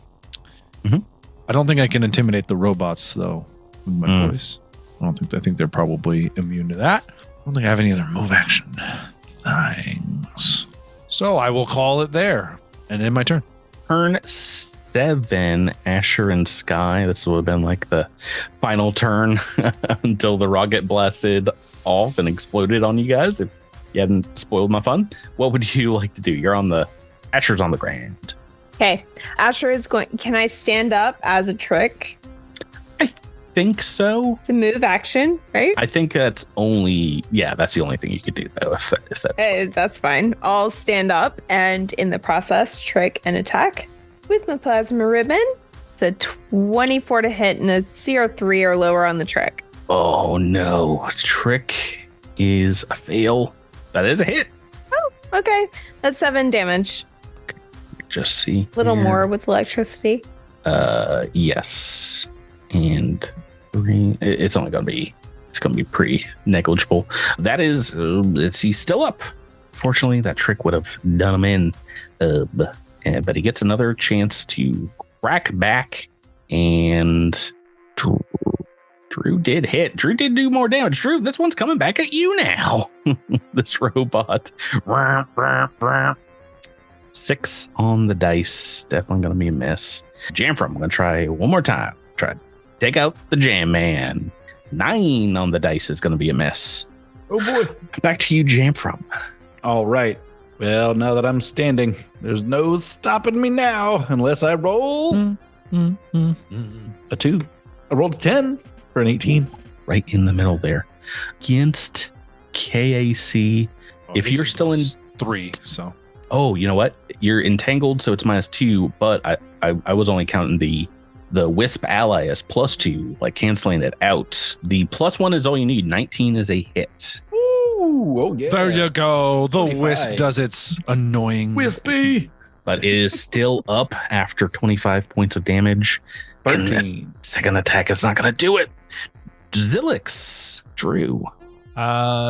Mhm. I don't think I can intimidate the robots though with my voice. I think they're probably immune to that. I don't think I have any other move action things. So I will call it there and end my turn. Turn 7, Asher and Sky. This would have been like the final turn until the rocket blasted off and exploded on you guys. If you hadn't spoiled my fun, what would you like to do? Asher's on the ground. Okay. Asher is going. Can I stand up as a trick? Think so. It's a move action, right? I think that's the only thing you could do though. If that That's fine. I'll stand up and in the process trick and attack with my plasma ribbon. It's a 24 to hit and a 0-3 or lower on the trick. Oh no. Trick is a fail. That is a hit. Oh, okay. That's 7 damage. Just see. A little more with electricity. Yes. And 3. It's gonna be pretty negligible. That is, let's see, still up. Fortunately, that trick would have done him in. But he gets another chance to crack back, and Drew did hit. Drew did do more damage. Drew, this one's coming back at you now. This robot. 6 on the dice. Definitely gonna be a miss. Jamfram, I'm gonna try one more time. Try to take out the Jam Man. 9 on the dice is gonna be a miss. Oh boy. Back to you, Jamfram. All right. Well, now that I'm standing, there's no stopping me now unless I roll a 2. I rolled a 10 for an 18. Right in the middle there. Against KAC. If you're still in 3, so. Oh, you know what? You're entangled, so it's -2, but I was only counting the Wisp ally as +2, like canceling it out. The +1 is all you need. 19 is a hit. Ooh, oh yeah. There you go. The 25. Wisp does its annoying. Wispy. But it is still up after 25 points of damage. 13. Second attack is not going to do it. Zilix. Drew.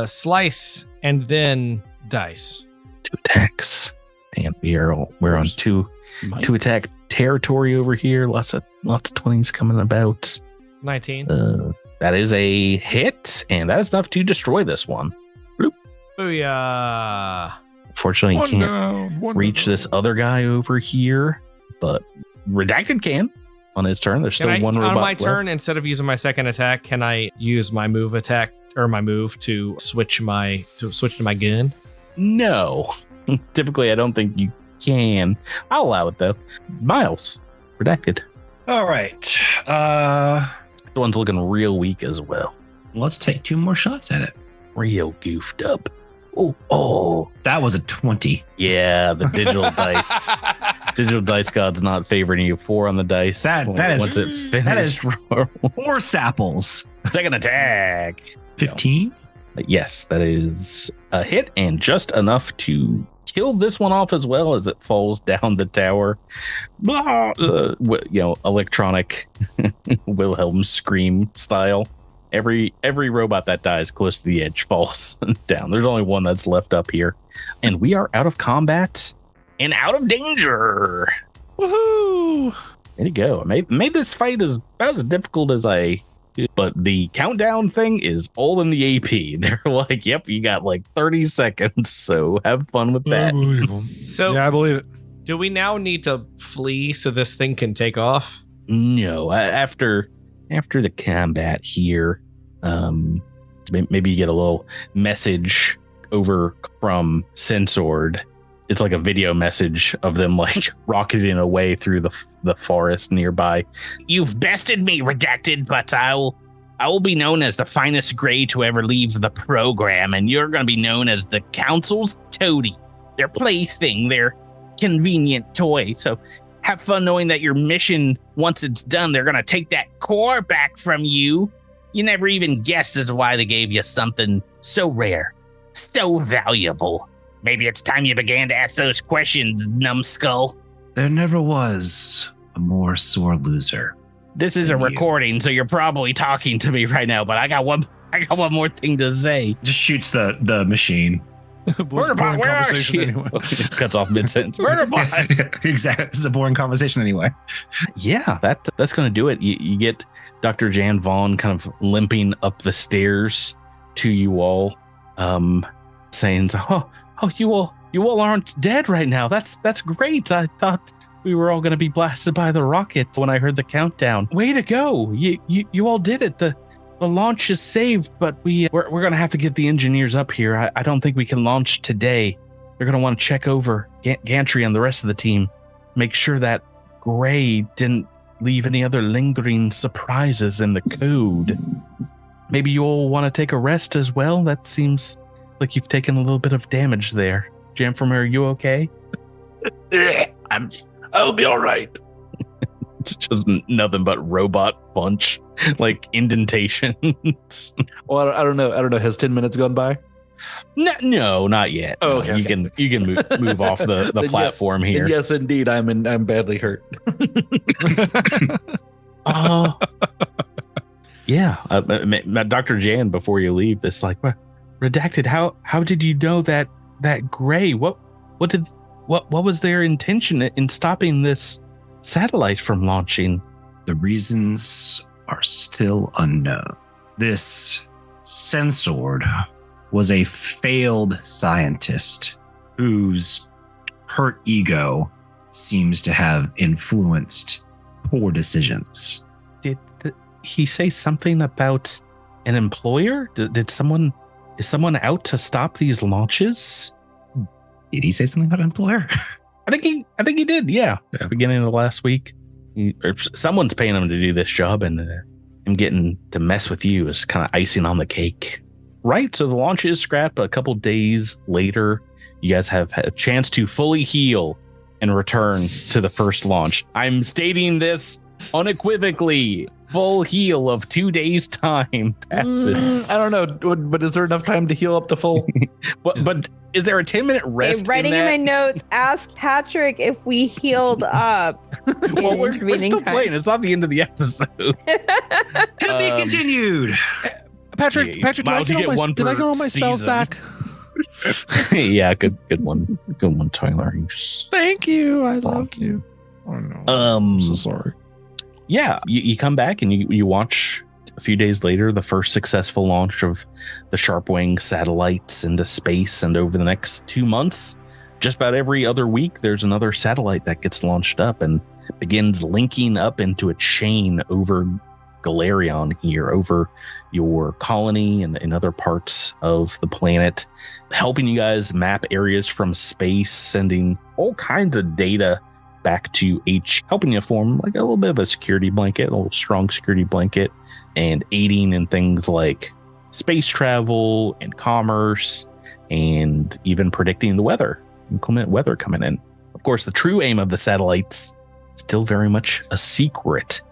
Slice and then dice. 2 attacks. And we're on two attack territory over here. Lots of 20s coming about. 19. That is a hit, and that is enough to destroy this one. Bloop. Booyah. Fortunately, you can't reach this other guy over here, but Redacted can on his turn. There's still one robot on my left. turn, instead of using my second attack, can I use my move attack or my move to switch to my gun? No. Typically, I don't think you can. I'll allow it though. Miles, Redacted. All right. The one's looking real weak as well. Let's take 2 more shots at it. Real goofed up. Oh. That was a 20. Yeah, the digital dice. Digital dice god's not favoring you. 4 on the dice. Once it finished. That is 4 sapples. Second attack. 15. Yes, that is a hit and just enough to kill this one off as well as it falls down the tower. Blah, electronic Wilhelm scream style. Every robot that dies close to the edge falls down. There's only one that's left up here. And we are out of combat and out of danger. Woohoo! There you go. I made this fight about as difficult as but the countdown thing is all in the AP. They're like, yep, you got like 30 seconds, so have fun with that. So yeah, I believe it. Do we now need to flee so this thing can take off? No, after the combat here, maybe you get a little message over from Censored. It's like a video message of them like rocketing away through the forest nearby. You've bested me, Redacted, but I will be known as the finest gray to ever leave the program, and you're going to be known as the Council's toady, their plaything, their convenient toy. So have fun knowing that your mission, once it's done, they're going to take that core back from you. You never even guessed as to why they gave you something so rare, so valuable. Maybe it's time you began to ask those questions, numbskull. There never was a more sore loser. This is a recording, so you're probably talking to me right now, but I got one more thing to say. Just shoots the machine. Murderbot, where are you? Anyway. Cuts off mid-sentence. Murderbot! Exactly. This is a boring conversation anyway. Yeah, that's going to do it. You get Dr. Jan Vaughn kind of limping up the stairs to you all, saying, Oh, you all aren't dead right now. That's great. I thought we were all going to be blasted by the rocket when I heard the countdown. Way to go. You all did it. The launch is saved, but we're going to have to get the engineers up here. I don't think we can launch today. They're going to want to check over Gantry and the rest of the team. make sure that Gray didn't leave any other lingering surprises in the code. Maybe you all want to take a rest as well? That seems like you've taken a little bit of damage there. Jamfram, are you okay? I'll be all right. It's just nothing but robot punch, like indentations. Well, I don't know. Has 10 minutes gone by? No, not yet. Oh, okay, you can move off the platform here. Yes, indeed. I'm badly hurt. Yeah. Dr. Jan, before you leave, it's like, redacted. How did you know that Gray? What was their intention in stopping this satellite from launching? The reasons are still unknown. This Censored was a failed scientist whose hurt ego seems to have influenced poor decisions. Did he say something about an employer? Is someone out to stop these launches? Did he say something about an employer? I think he did. Yeah. Beginning of last week, someone's paying him to do this job, and him getting to mess with you is kind of icing on the cake. Right. So the launch is scrapped. A couple days later, you guys have had a chance to fully heal and return to the first launch. I'm stating this unequivocally. Full heal of 2 days time passes. I don't know, but is there enough time to heal up to full? but is there a 10-minute rest? Writing in my notes, ask Patrick if we healed up. Well, we're still playing. It's not the end of the episode. To be continued. Patrick, did I get all my spells back? Yeah, good one. Good one, Tyler. Thank you. I love you. Oh no. I'm so sorry. Yeah, you come back and you watch a few days later the first successful launch of the Sharpwing satellites into space, and over the next 2 months, just about every other week, there's another satellite that gets launched up and begins linking up into a chain over Galarion here, over your colony and in other parts of the planet, helping you guys map areas from space, sending all kinds of data back to H, helping you form like a little bit of a security blanket, a little strong security blanket, and aiding in things like space travel and commerce, and even predicting the weather, inclement weather coming in. Of course, the true aim of the satellites still very much a secret,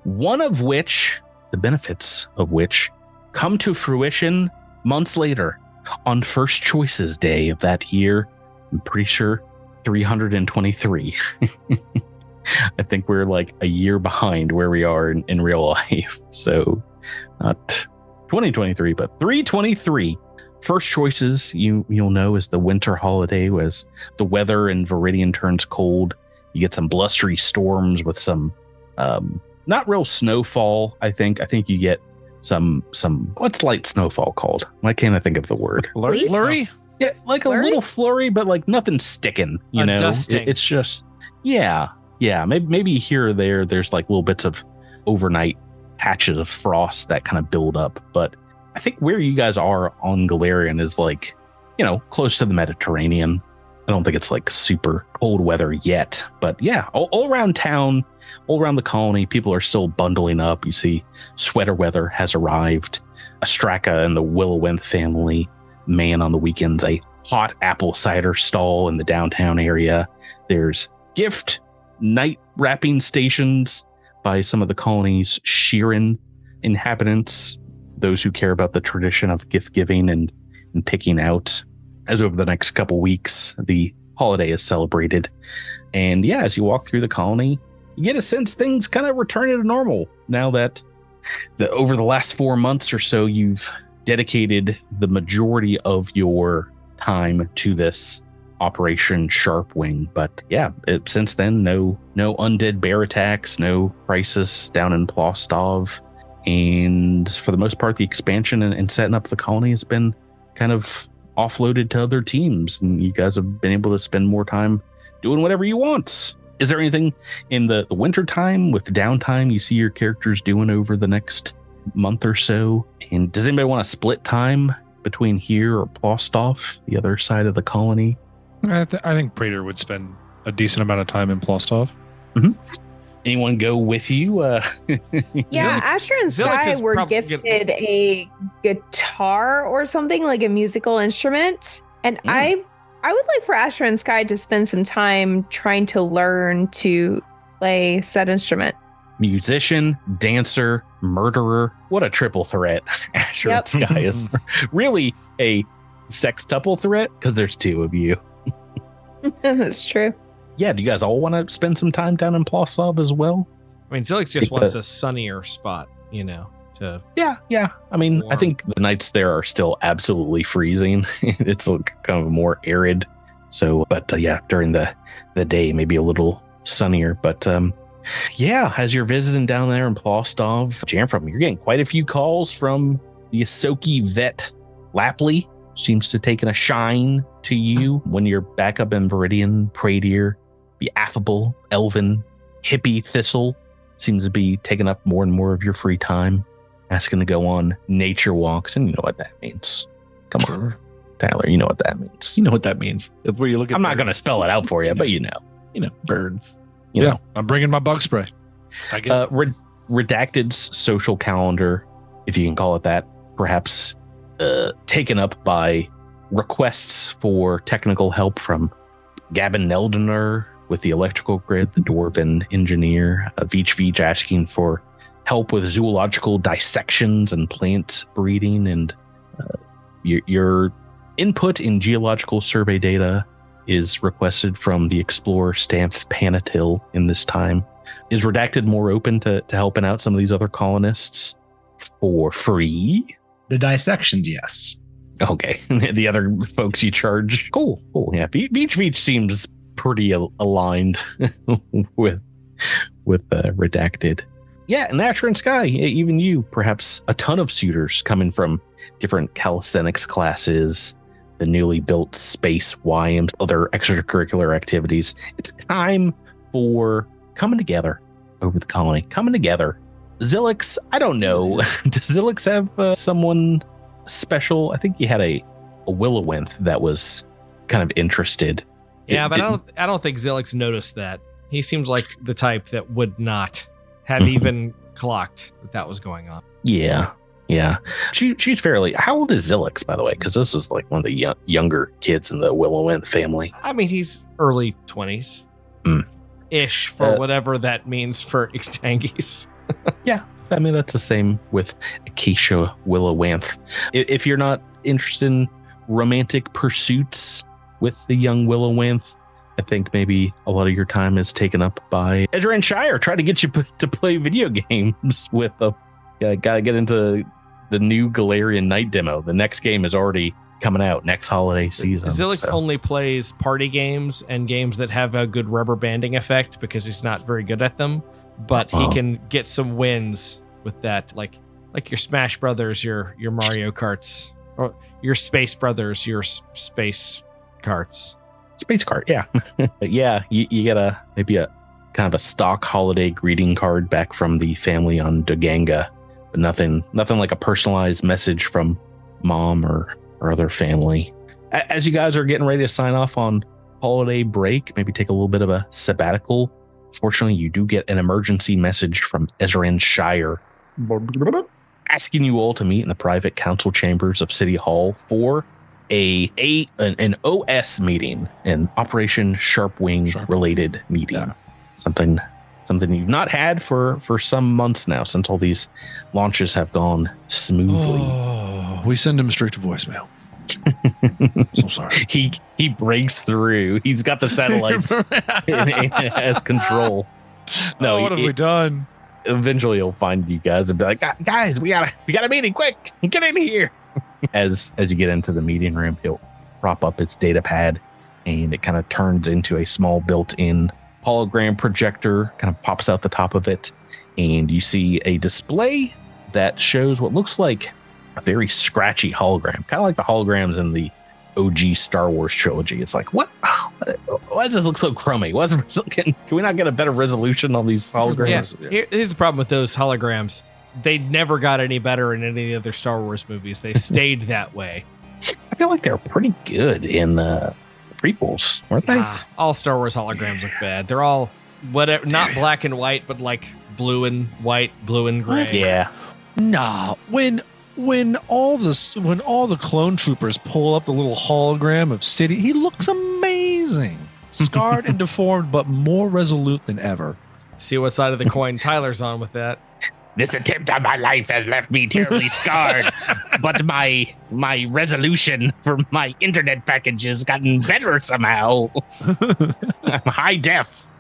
one of which, the benefits of which, come to fruition months later on First Choices Day of that year. I'm pretty sure 323. I think we're like a year behind where we are in real life. So not 2023, but 323. First Choices, you'll know, is the winter holiday, as the weather in Viridian turns cold. You get some blustery storms with some not real snowfall. I think you get some what's light snowfall called? Why can't I think of the word? Flurry? Yeah, like flurry? A little flurry, but like nothing sticking, you know. Dusting. It's just yeah. Maybe here or there's like little bits of overnight patches of frost that kind of build up. But I think where you guys are on Galarian is like, you know, close to the Mediterranean. I don't think it's like super cold weather yet, but yeah, all around town, all around the colony, people are still bundling up. You see sweater weather has arrived. Astraka and the Willowwenth family man on the weekends a hot apple cider stall in the downtown area. There's gift night wrapping stations by some of the colony's Sheeran inhabitants, those who care about the tradition of gift giving and picking out. As over the next couple weeks, the holiday is celebrated. And yeah, as you walk through the colony, you get a sense things kind of returning to normal now that over the last 4 months or so, you've dedicated the majority of your time to this Operation Sharpwing. But yeah, since then, no undead bear attacks, no crisis down in Plostov. And for the most part, the expansion and setting up the colony has been kind of offloaded to other teams, and you guys have been able to spend more time doing whatever you want. Is there anything in the winter time with downtime you see your characters doing over the next month or so? And does anybody want to split time between here or Plostov, the other side of the colony? I think Praetor would spend a decent amount of time in Plostov. Anyone go with you? Yeah, Asher and Sky were gifted a guitar or something, like a musical instrument. And I would like for Asher and Sky to spend some time trying to learn to play said instrument. Musician, dancer, murderer. What a triple threat. Asher and Sky is really a sextuple threat because there's two of you. That's true. Yeah, do you guys all want to spend some time down in Plosov as well? I mean, Zilix just wants a sunnier spot, Yeah. I mean, warm. I think the nights there are still absolutely freezing. It's kind of more arid. So, but during the day, maybe a little sunnier. But as you're visiting down there in Plostov, Jamfram, you're getting quite a few calls from the Asoki vet Lapley. Seems to taking a shine to you when you're back up in Viridian. Pradier, the affable, elven, hippie Thistle seems to be taking up more and more of your free time, asking to go on nature walks, and you know what that means. Come on, Tyler, you know what that means. You know what that means. That's where you look at. I'm not going to spell it out for you, but you know, birds. You know. I'm bringing my bug spray. I get Redacted's social calendar, if you can call it that, perhaps taken up by requests for technical help from Gavin Neldener with the electrical grid, the Dwarven engineer, Veach asking for help with zoological dissections and plant breeding, and your input in geological survey data is requested from the explorer Stamph Panatil in this time. Is Redacted more open to helping out some of these other colonists for free? The dissections, yes. Okay. The other folks you charge. Cool. Yeah. Veach seems pretty aligned with Redacted. Yeah, and Asher and Sky, even you, perhaps a ton of suitors coming from different calisthenics classes, the newly built space YMs, other extracurricular activities. It's time for coming together over the colony. Coming together. Zilix, I don't know. Does Zilix have someone special? I think he had a Willowinth that was kind of interested. Yeah, but I don't think Zilix noticed that. He seems like the type that would not have even clocked that was going on. Yeah. She's fairly. How old is Zilix, by the way? Because this is like one of the younger kids in the Willowinth family. I mean, he's early 20s ish for whatever that means for Ixtangis. Yeah, I mean, that's the same with Acacia Willowinth. If you're not interested in romantic pursuits with the young Willowinth, I think maybe a lot of your time is taken up by Edran Shire trying to get you to play video games with gotta get into the new Galarian Night demo. The next game is already coming out next holiday season. Zilix only plays party games and games that have a good rubber banding effect because he's not very good at them. But he can get some wins with that, like your Smash Brothers, your Mario Karts, or your Space Brothers, your Space Karts. Space card, yeah. Yeah, you get maybe a kind of a stock holiday greeting card back from the family on Doganga, but nothing like a personalized message from mom or other family. As you guys are getting ready to sign off on holiday break, maybe take a little bit of a sabbatical. Fortunately, you do get an emergency message from Ezran Shire asking you all to meet in the private council chambers of City Hall for an OS meeting, an Operation Sharpwing related meeting. Yeah. Something you've not had for some months now, since all these launches have gone smoothly. Oh, we send him straight to voicemail. So sorry. He breaks through. He's got the satellites and has control. No, what have we done? Eventually, he'll find you guys and be like, "Guys, we got a meeting! Quick, get in here!" As you get into the meeting room, he'll prop up its data pad, and it kind of turns into a small built-in hologram projector. Kind of pops out the top of it, and you see a display that shows what looks like a very scratchy hologram, kind of like the holograms in the OG Star Wars trilogy. It's like, why does this look so crummy? Can we not get a better resolution on these holograms? Yeah. Here's the problem with those holograms. They never got any better in any of the other Star Wars movies. They stayed that way. I feel like they're pretty good in prequels, weren't they? All Star Wars holograms look bad. They're all whatever, not black and white, but like blue and white, blue and gray. Yeah. Nah, when all the clone troopers pull up the little hologram of City, he looks amazing. Scarred and deformed, but more resolute than ever. See what side of the coin Tyler's on with that. This attempt on my life has left me terribly scarred, but my resolution for my internet package has gotten better somehow. I'm high def.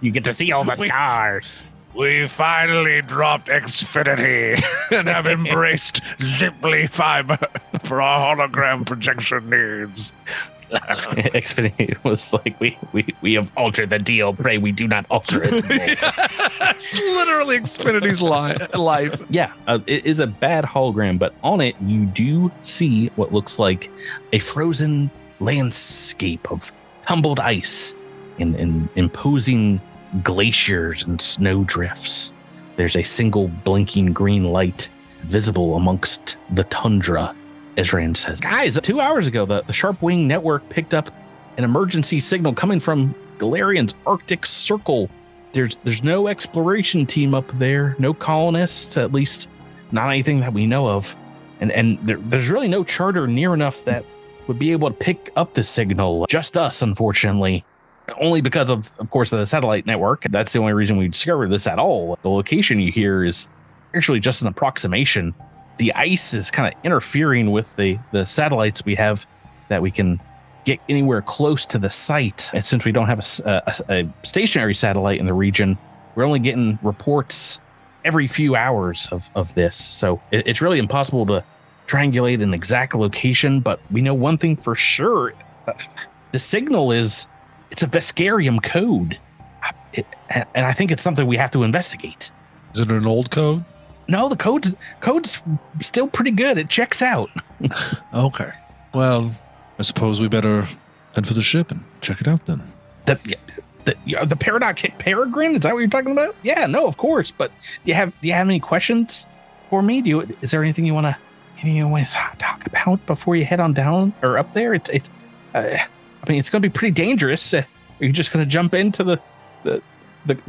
You get to see all the stars. We finally dropped Xfinity and have embraced Ziply fiber for our hologram projection needs. Xfinity was like, we have altered the deal. Pray we do not alter it. It's literally Xfinity's life. Yeah, it is a bad hologram, but on it you do see what looks like a frozen landscape of tumbled ice and imposing glaciers and snow drifts. There's a single blinking green light visible amongst the tundra. Ezran says, guys, 2 hours ago, the Sharp Wing Network picked up an emergency signal coming from Galarian's Arctic Circle. There's no exploration team up there, no colonists, at least not anything that we know of. And there's really no charter near enough that would be able to pick up the signal. Just us, unfortunately. Only because of course, the satellite network. That's the only reason we discovered this at all. The location you hear is actually just an approximation. The ice is kind of interfering with the satellites we have that we can get anywhere close to the site. And since we don't have a stationary satellite in the region, we're only getting reports every few hours of this. So it's really impossible to triangulate an exact location, but we know one thing for sure. The signal it's a Veskarium code. And I think it's something we have to investigate. Is it an old code? No, the code's still pretty good. It checks out. Okay. Well, I suppose we better head for the ship and check it out then. The Paradox Peregrine? Is that what you're talking about? Yeah, no, of course. But do you have any questions for me? Is there anything you want to talk about before you head on down or up there? It's going to be pretty dangerous. Are you just going to jump into the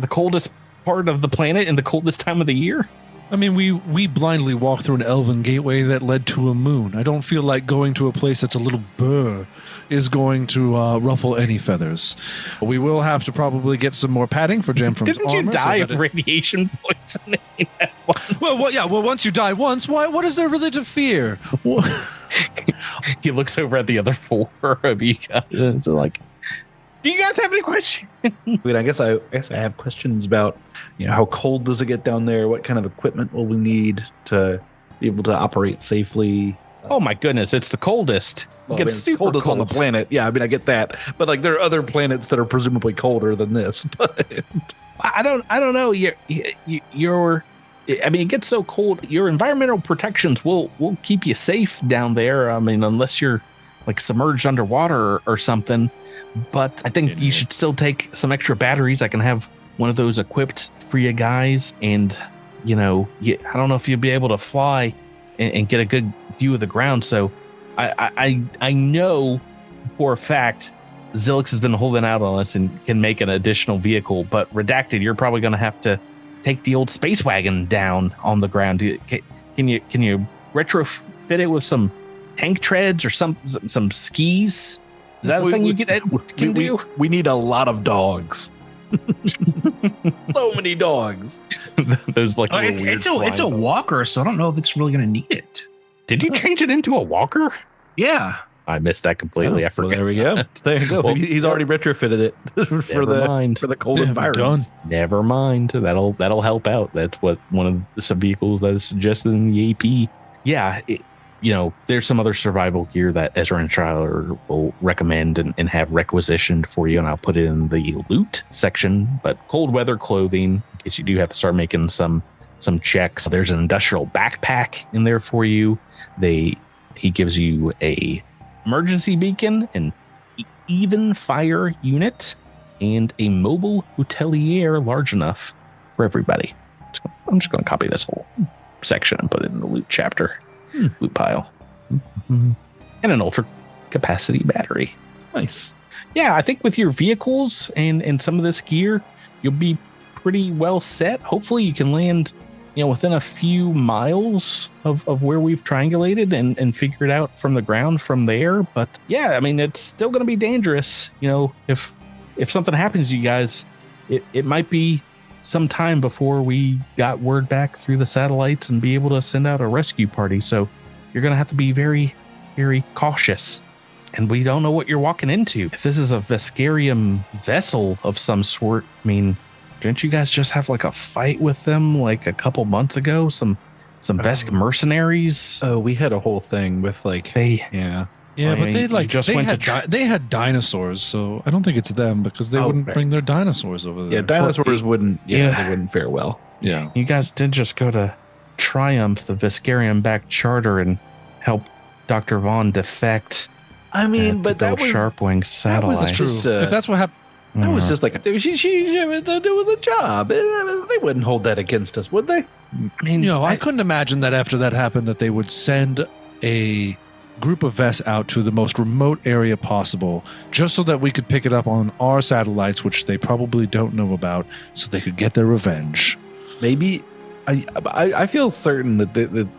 coldest part of the planet in the coldest time of the year? I mean, we blindly walked through an elven gateway that led to a moon. I don't feel like going to a place that's a little burr is going to ruffle any feathers. We will have to probably get some more padding for Jamfram's armor. Didn't you die of radiation poisoning? Well, once you die once, what is there really to fear? He looks over at the other four of you guys. So like, do you guys have any questions? I guess I have questions about, how cold does it get down there? What kind of equipment will we need to be able to operate safely? Oh my goodness, it's the coldest. Well, it's super coldest on the planet. Yeah, I get that. But like there are other planets that are presumably colder than this. But I don't know. It gets so cold. Your environmental protections will keep you safe down there. I mean, unless you're like submerged underwater or something. But I think you should still take some extra batteries. I can have one of those equipped for you guys. And, I don't know if you'll be able to fly and get a good view of the ground. So I know for a fact Zilix has been holding out on us and can make an additional vehicle. But Redacted, you're probably going to have to take the old space wagon down on the ground. Can you retrofit it with some tank treads or some skis? Is that a thing you can do? We need a lot of dogs. So many dogs. There's like it's a walker, so I don't know if it's really going to need it. Did you change it into a walker? Yeah. I missed that completely. I forgot. Well, there we go. There you go. Well, he's already retrofitted it for the cold environment. Never mind. That'll help out. That's what one of the sub vehicles that is suggested in the AP. Yeah. There's some other survival gear that Ezra and Schuyler will recommend and have requisitioned for you, and I'll put it in the loot section. But cold weather clothing, in case you do have to start making some checks. There's an industrial backpack in there for you. He gives you a emergency beacon, an even fire unit, and a mobile hotelier large enough for everybody. I'm just going to copy this whole section and put it in the loot chapter. Loot pile. And an ultra capacity battery. Nice. yeah, I think with your vehicles and some of this gear, you'll be pretty well set. Hopefully you can land, within a few miles of where we've triangulated and figure it out from the ground from there. But yeah, I mean, it's still going to be dangerous. If something happens to you guys, it might be some time before we got word back through the satellites and be able to send out a rescue party. So you're going to have to be very, very cautious. And we don't know what you're walking into. If this is a Vescarium vessel of some sort, I mean, didn't you guys just have like a fight with them like a couple months ago? Some Vesk mercenaries? Oh, we had a whole thing with like Yeah, but they had dinosaurs, so I don't think it's them because they wouldn't bring their dinosaurs over there. Yeah, dinosaurs wouldn't. Yeah, they wouldn't fare well. Yeah, you guys did just go to Triumph, the Vescarium-backed charter, and help Dr. Vaughn defect. I mean, but that was Sharpwing satellite. That was just, if that's what happened, that was just like it was a job. They wouldn't hold that against us, would they? I mean, I couldn't imagine that after that happened that they would send a group of Vests out to the most remote area possible just so that we could pick it up on our satellites, which they probably don't know about, so they could get their revenge. Maybe. I feel certain that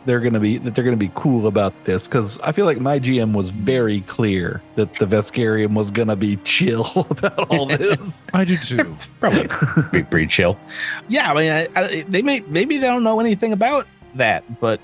they're going to be cool about this, because I feel like my GM was very clear that the Vescarium was going to be chill about all this. I do too. Probably pretty chill. Yeah, I mean, maybe they don't know anything about that, but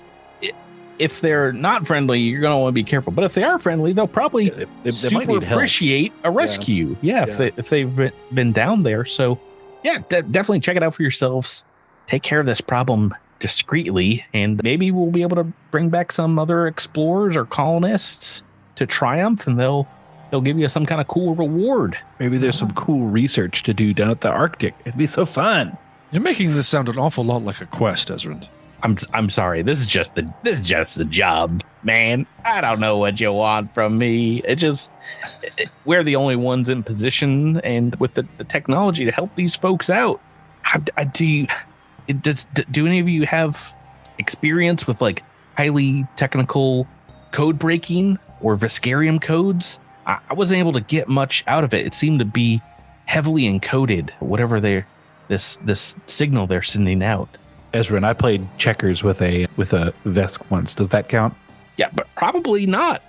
if they're not friendly, you're going to want to be careful. But if they are friendly, they'll probably super appreciate a rescue. Yeah, if they've been down there. So yeah, definitely check it out for yourselves. Take care of this problem discreetly, and maybe we'll be able to bring back some other explorers or colonists to Triumph, and they'll give you some kind of cool reward. Maybe there's some cool research to do down at the Arctic. It'd be so fun. You're making this sound an awful lot like a quest, Ezrin. I'm sorry. This is just the job, man. I don't know what you want from me. We're the only ones in position, and with the technology to help these folks out. Do any of you have experience with like highly technical code breaking or Vescarium codes? I wasn't able to get much out of it. It seemed to be heavily encoded, whatever this signal they're sending out. Ezra, I played checkers with a Vesk once. Does that count? Yeah, but probably not.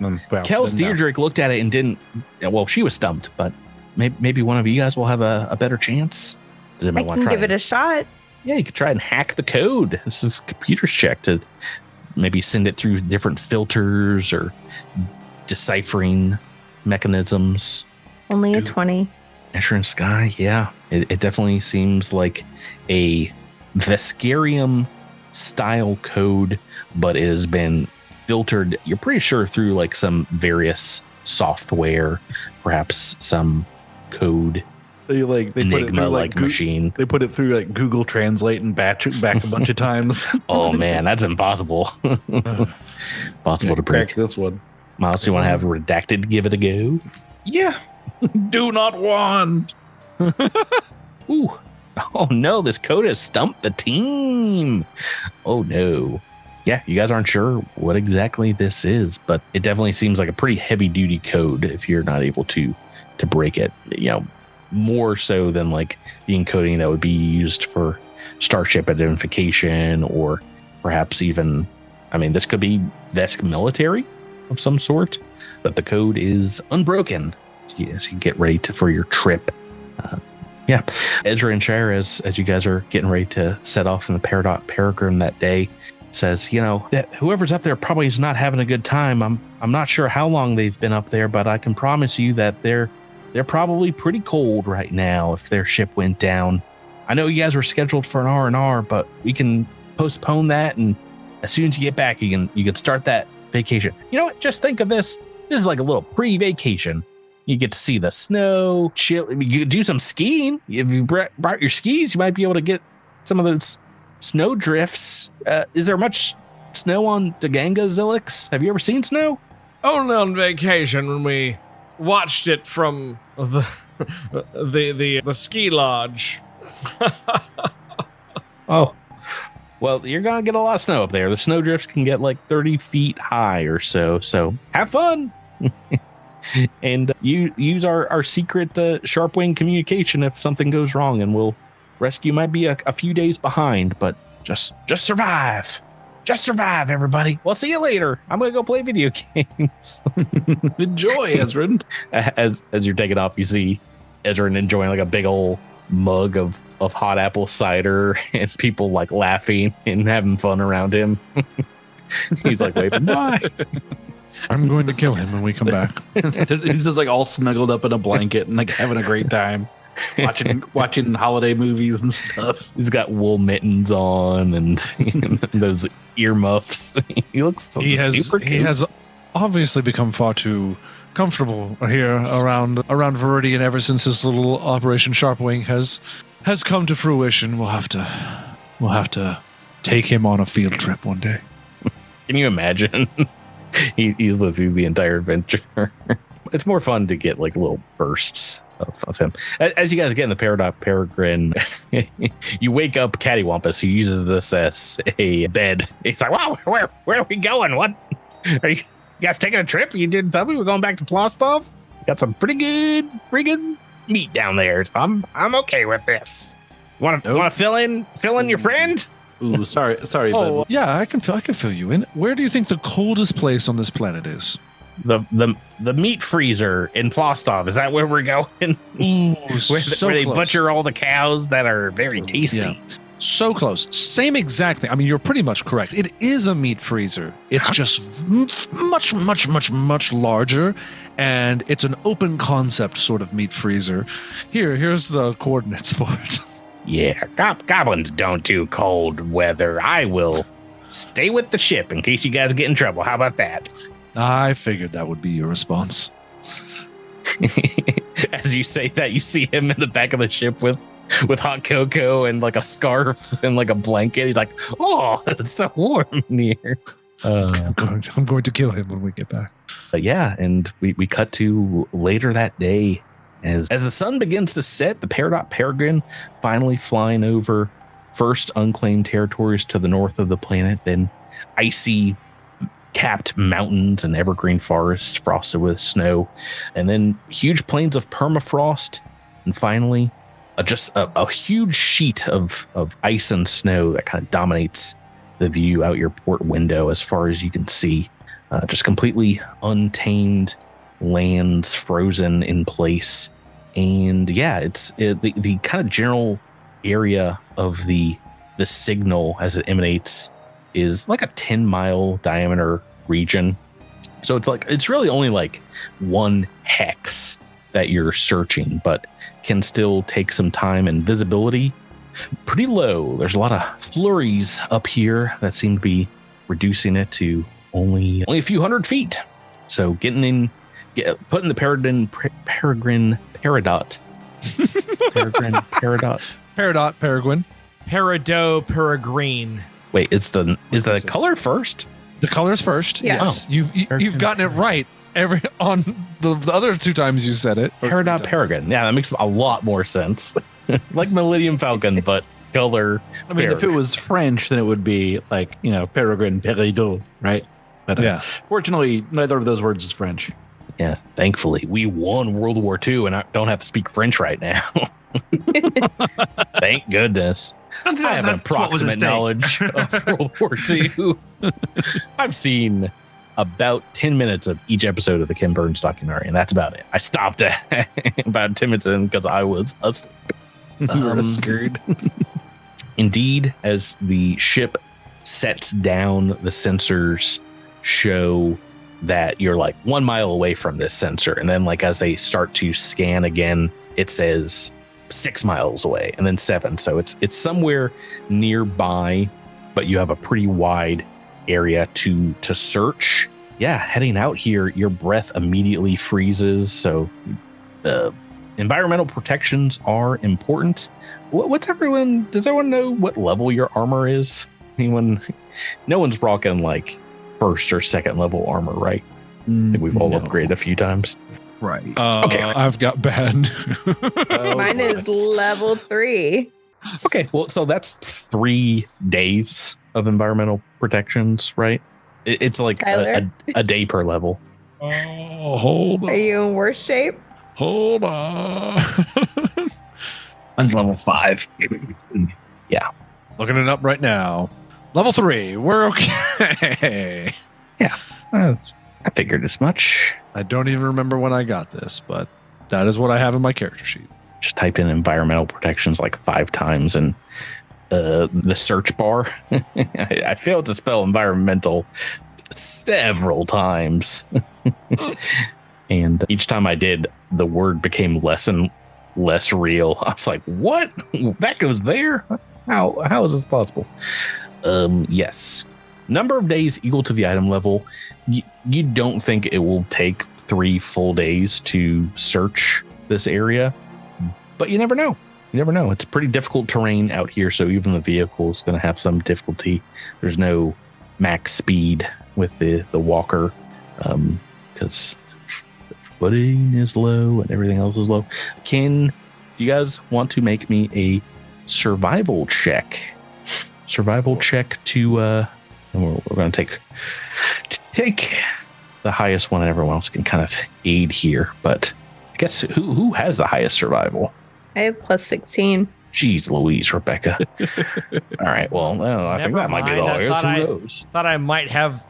Kel's Deirdre looked at it and didn't. Well, she was stumped, but maybe one of you guys will have a better chance. Does I can give it a shot. Yeah, you could try and hack the code. This is computer's check to maybe send it through different filters or deciphering mechanisms. Only a 20. Measuring Sky, yeah. It definitely seems like a Vescarium style code, but it has been filtered, you're pretty sure, through like some various software, perhaps some code. They put it through like machine. They put it through like Google Translate and back a bunch of times. Oh man, that's impossible. Possible to break. Crack this one. Miles, you want to have redacted? Give it a go. Yeah. Do not want. Ooh. Oh no, this code has stumped the team. Oh no. Yeah, you guys aren't sure what exactly this is, but it definitely seems like a pretty heavy duty code if you're not able to break it. More so than like the encoding that would be used for starship identification, or perhaps even, this could be Vesk military of some sort, but the code is unbroken as you get ready for your trip. Yeah. Ezra and Shire, as you guys are getting ready to set off in the Peridot Peregrine that day, says, that whoever's up there probably is not having a good time. I'm not sure how long they've been up there, but I can promise you that they're probably pretty cold right now if their ship went down. I know you guys were scheduled for an R&R, but we can postpone that, and as soon as you get back, you can start that vacation. You know what? Just think of this. This is like a little pre-vacation. You get to see the snow, chill. You do some skiing. If you brought your skis, you might be able to get some of those snow drifts. Is there much snow on Daganga, Zilix? Have you ever seen snow? Only on vacation when we watched it from the ski lodge. Oh, well, you're gonna get a lot of snow up there. The snow drifts can get like 30 feet high or so. So have fun. And you use our secret Sharpwing communication if something goes wrong, and we'll rescue. Might be a few days behind, but just survive. Just survive, everybody. We'll see you later. I'm going to go play video games. Enjoy, Ezra. As you're taking off, you see Ezra enjoying like a big old mug of hot apple cider and people like laughing and having fun around him. He's like waving bye. I'm going to kill him when we come back. He's just like all snuggled up in a blanket and like having a great time. Watching holiday movies and stuff. He's got wool mittens on and those earmuffs. He looks super cute. He has obviously become far too comfortable here around Viridian ever since this little Operation Sharpwing has come to fruition. We'll have to take him on a field trip one day. Can you imagine? He's lived through the entire adventure. It's more fun to get like little bursts of him. As you guys get in the Peregrine, you wake up Cattywampus, who uses this as a bed. He's like, wow, where are we going? What? Are you guys taking a trip? You didn't tell me we're going back to Plostov? Got some pretty good meat down there. So I'm okay with this. Want to fill in your friend? Ooh, sorry. Oh, yeah, I can fill you in. Where do you think the coldest place on this planet is? The meat freezer in Plostov. Is that where we're going? Ooh, where they butcher all the cows that are very tasty. Yeah. So close. Same exact thing. I mean, you're pretty much correct. It is a meat freezer. It's just much larger, and it's an open concept sort of meat freezer. Here's the coordinates for it. Yeah, goblins don't do cold weather. I will stay with the ship in case you guys get in trouble. How about that? I figured that would be your response. As you say that, you see him in the back of the ship with hot cocoa and like a scarf and like a blanket. He's like, oh, it's so warm in here. I'm going to kill him when we get back. But yeah, and we cut to later that day. As the sun begins to set, the Peregrine finally flying over first unclaimed territories to the north of the planet, then icy capped mountains and evergreen forests frosted with snow, and then huge plains of permafrost, and finally just a huge sheet of ice and snow that kind of dominates the view out your port window as far as you can see. Just completely untamed lands frozen in place. And yeah, the kind of general area of the signal as it emanates is like a 10-mile diameter region. So it's really only like one hex that you're searching, but can still take some time, and visibility pretty low. There's a lot of flurries up here that seem to be reducing it to only a few hundred feet. So putting the Peregrine Peridot. Peridot Peregrine. Wait, is the color first? The color's first. Yes. Oh, you've gotten it right on the other two times you said it. Peridot Peregrine. Yeah, that makes a lot more sense. Like Millennium Falcon, but color. I mean, if it was French, then it would be like, Peregrine Peridot, right? But yeah. Fortunately, neither of those words is French. Yeah, thankfully, we won World War II, and I don't have to speak French right now. Thank goodness. I have an approximate knowledge of World War II. I've seen about 10 minutes of each episode of the Ken Burns documentary, and that's about it. I stopped at about 10 minutes in because I was asleep. You were scared. Indeed, as the ship sets down, the sensors show that you're like 1 mile away from this sensor. And then like as they start to scan again, it says 6 miles away and then 7. So it's somewhere nearby, but you have a pretty wide area to search. Yeah, heading out here, your breath immediately freezes. So environmental protections are important. Does everyone know what level your armor is? Anyone? No one's rocking like first or second level armor, right? I think we've all upgraded a few times. Right. Okay. I've got bad. Mine is level 3. Okay. Well, so that's 3 days of environmental protections, right? It's like a day per level. Oh, hold on. Are you in worse shape? Hold on. I'm level 5. Looking it up right now. Level 3. We're okay. I figured as much. I don't even remember when I got this, but that is what I have in my character sheet. Just typed in environmental protections like 5 times and the search bar. I failed to spell environmental several times. And each time I did, the word became less and less real. I was like, what? That goes there? How is this possible? Yes. Number of days equal to the item level. You don't think it will take 3 full days to search this area, but you never know. You never know. It's pretty difficult terrain out here, so even the vehicle is going to have some difficulty. There's no max speed with the walker because the footing is low and everything else is low. Do you guys want to make me a survival check? Survival check to we're going to take the highest one, and everyone else can kind of aid here. But I guess who has the highest survival? I have plus 16. Jeez Louise, Rebecca. All right. Well, I don't know. I think that might be the highest. Who knows? Thought I might have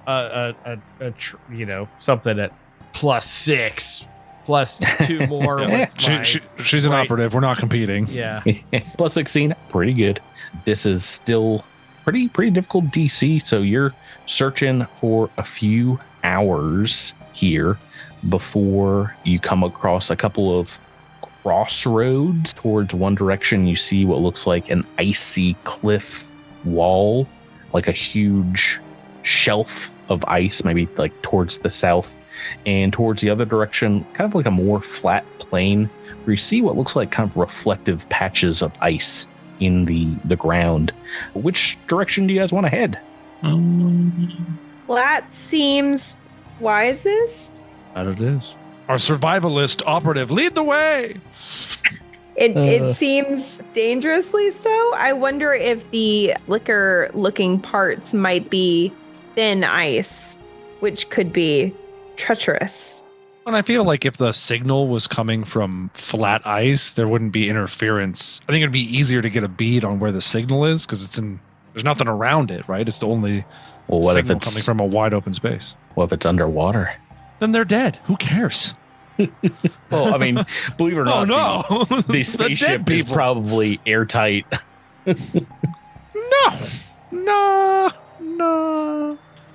something at plus 6, plus 2 more. She's an operative. We're not competing. Yeah. Plus 16. Pretty good. This is still pretty difficult DC. So you're searching for a few hours here before you come across a couple of crossroads. Towards one direction, you see what looks like an icy cliff wall, like a huge shelf of ice, maybe like towards the south. And towards the other direction, kind of like a more flat plain, where you see what looks like kind of reflective patches of ice in the ground. Which direction do you guys want to head? That seems wisest. That it is. Our survivalist operative, lead the way. It seems dangerously so. I wonder if the slicker looking parts might be thin ice, which could be treacherous. And I feel like if the signal was coming from flat ice, there wouldn't be interference. I think it'd be easier to get a bead on where the signal is because there's nothing around it, right? It's the only what signal if it's coming from a wide open space. What if it's underwater? Then they're dead. Who cares? Well, I mean, believe it or not, the spaceship is people. probably airtight. No.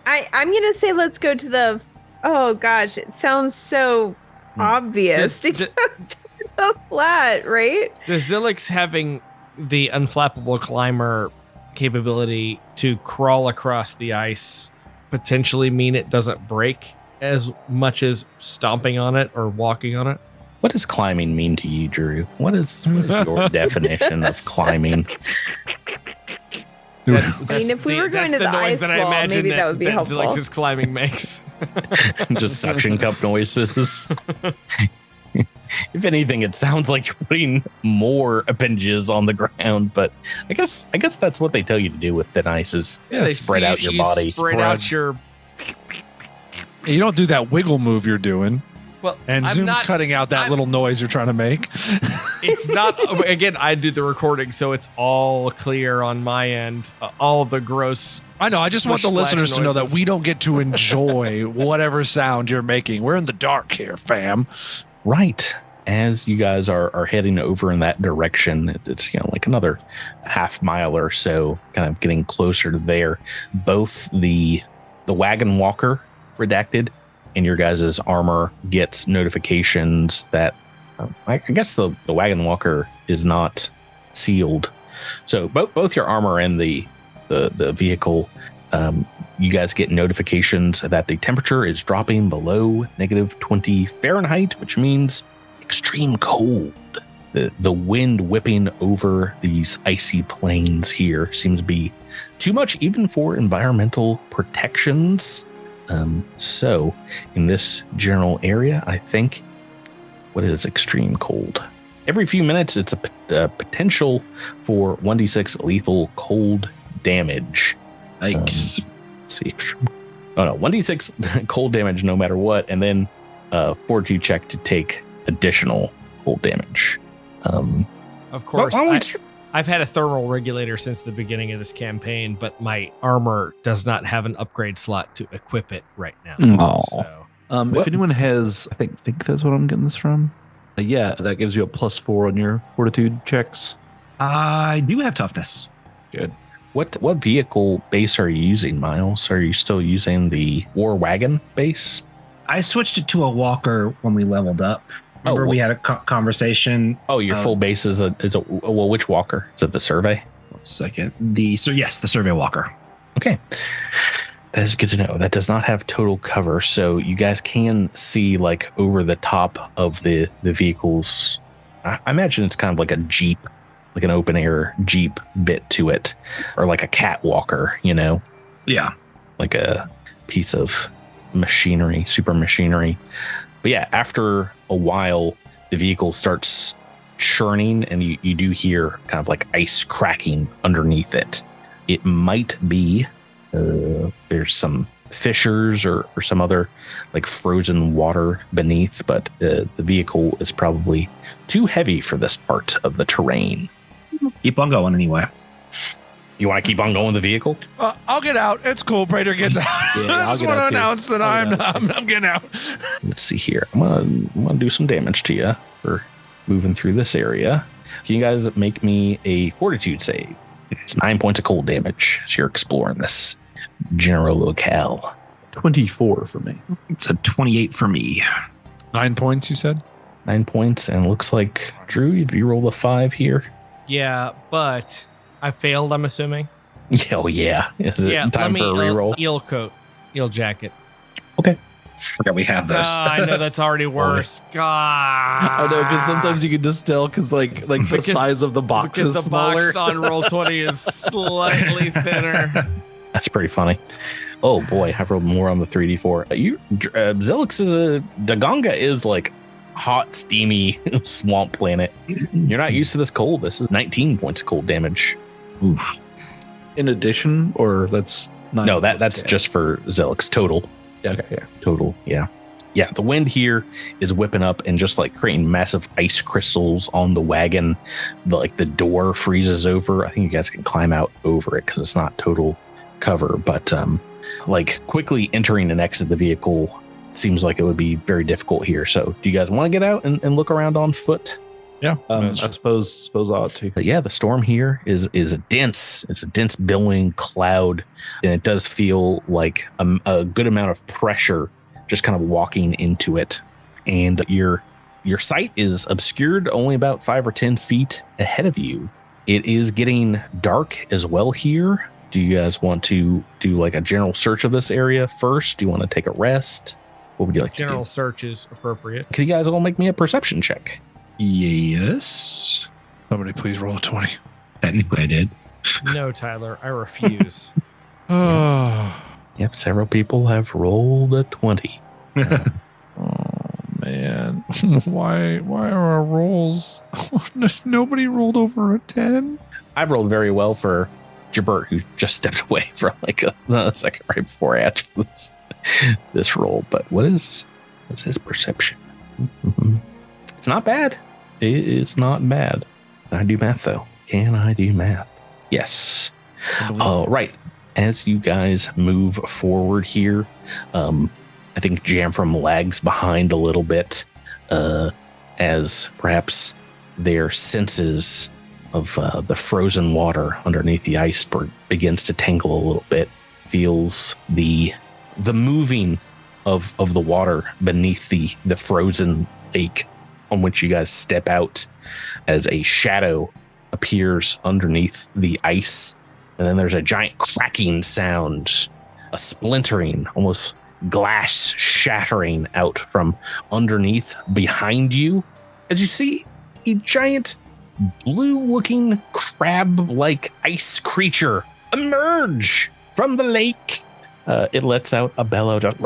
I'm gonna say let's go to the. Oh gosh, it sounds so obvious to go to the flat, right? Does Zilix having the unflappable climber capability to crawl across the ice potentially mean it doesn't break as much as stomping on it or walking on it? What does climbing mean to you, Drew? What is your definition of climbing? If we were going to the ice wall, maybe that would be helpful. Zilix's climbing makes. Just suction cup noises. If anything, it sounds like you're putting more appendages on the ground, but I guess that's what they tell you to do with thin ice is spread out your body. Spread out your... You don't do that wiggle move you're doing. Well, and Zoom's cutting out that little noise you're trying to make. It's not, again, I do the recording, so it's all clear on my end. All the gross. I know. I just want the listeners to know that we don't get to enjoy whatever sound you're making. We're in the dark here, fam. Right. As you guys are heading over in that direction, it's like another half mile or so, kind of getting closer to there. Both the wagon walker, redacted, and your guys' armor gets notifications that I guess the wagon walker is not sealed. So both your armor and the vehicle, you guys get notifications that the temperature is dropping below -20 Fahrenheit, which means extreme cold. The wind whipping over these icy plains here seems to be too much even for environmental protections. So in this general area, I think, what is extreme cold? Every few minutes, it's a potential for 1d6 lethal cold damage. Yikes. Let's see. Oh no, 1d6 cold damage no matter what, and then fortitude check to take additional cold damage. Of course, I've had a thermal regulator since the beginning of this campaign, but my armor does not have an upgrade slot to equip it right now. Oh. So, if anyone has, I think that's what I'm getting this from. Yeah, that gives you a +4 on your fortitude checks. I do have toughness. Good. What vehicle base are you using, Miles? Are you still using the war wagon base? I switched it to a walker when we leveled up. Remember we had a conversation. Oh, your full base is a well, which walker? Is it the survey? 1 second. The survey walker. Okay. That is good to know. That does not have total cover, so you guys can see like over the top of the vehicles. I imagine it's kind of like a Jeep, like an open air Jeep bit to it, or like a catwalker, you know? Yeah. Like a piece of machinery, super machinery. But yeah, after a while, the vehicle starts churning and you do hear kind of like ice cracking underneath it. It might be there's some fissures or some other like frozen water beneath, but the vehicle is probably too heavy for this part of the terrain. Keep on going anyway. You want to keep on going the vehicle? I'll get out. It's cool. Praetor gets out. Yeah, I just want to announce that I'm getting out. Let's see here. I'm gonna do some damage to you for moving through this area. Can you guys make me a fortitude save? It's 9 points of cold damage as you're exploring this general locale. 24 for me. It's a 28 for me. 9 points, you said? 9 points, and it looks like, Drew, if you roll a 5 here. yeah, but I failed, I'm assuming. Oh, yeah. Is it time for a reroll? Eel coat, eel jacket. Okay. Okay, we have those. I know that's already worse. God. I know, because sometimes you can just tell because the size of the box is smaller. Because the box on Roll20 is slightly thinner. That's pretty funny. Oh boy, I've rolled more on the 3d4. Zilix's Daganga is like hot, steamy swamp planet. You're not used to this cold. This is 19 points of cold damage. Oof. In addition, or that's not? No, that's 10. Just for Zilix total. Okay, yeah. Total, yeah. Yeah, the wind here is whipping up and just like creating massive ice crystals on the wagon. The door freezes over. I think you guys can climb out over it because it's not total cover, but like quickly entering and exit the vehicle seems like it would be very difficult here. So do you guys want to get out and look around on foot? Yeah, I suppose I ought to. But yeah, the storm here is a dense billowing cloud, and it does feel like a good amount of pressure just kind of walking into it. And your sight is obscured only about 5 or 10 feet ahead of you. It is getting dark as well here. Do you guys want to do like a general search of this area first? Do you want to take a rest? What would you like to do? General search is appropriate. Can you guys all make me a perception check? Yes. Somebody please roll a 20. Technically, I did. No, Tyler, I refuse. Yep, several people have rolled a 20. Oh man, why are our rolls? Nobody rolled over a 10. I rolled very well for Jabert, who just stepped away from like a second right before I asked for this roll. But what's his perception? Mm-hmm. It's not bad. It is not bad. Can I do math though? Can I do math? Yes. Right. As you guys move forward here, I think Jamfram lags behind a little bit as perhaps their senses of the frozen water underneath the iceberg begins to tangle a little bit. Feels the moving of the water beneath the frozen lake on which you guys step out as a shadow appears underneath the ice. And then there's a giant cracking sound, a splintering, almost glass shattering out from underneath behind you as you see a giant blue-looking crab-like ice creature emerge from the lake. It lets out a bellow, just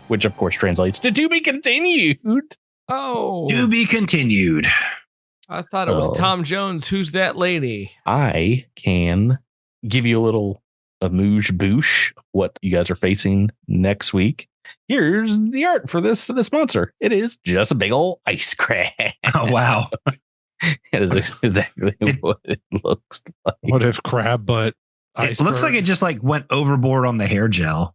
which of course translates to be continued. Oh, To be continued. I thought it was Tom Jones. Who's that lady? I can give you a little amuse-bouche what you guys are facing next week, here's the art for this monster. It is just a big old ice crab. Oh, wow. It is exactly what it looks like. What if crab butt? It looks like it just like went overboard on the hair gel.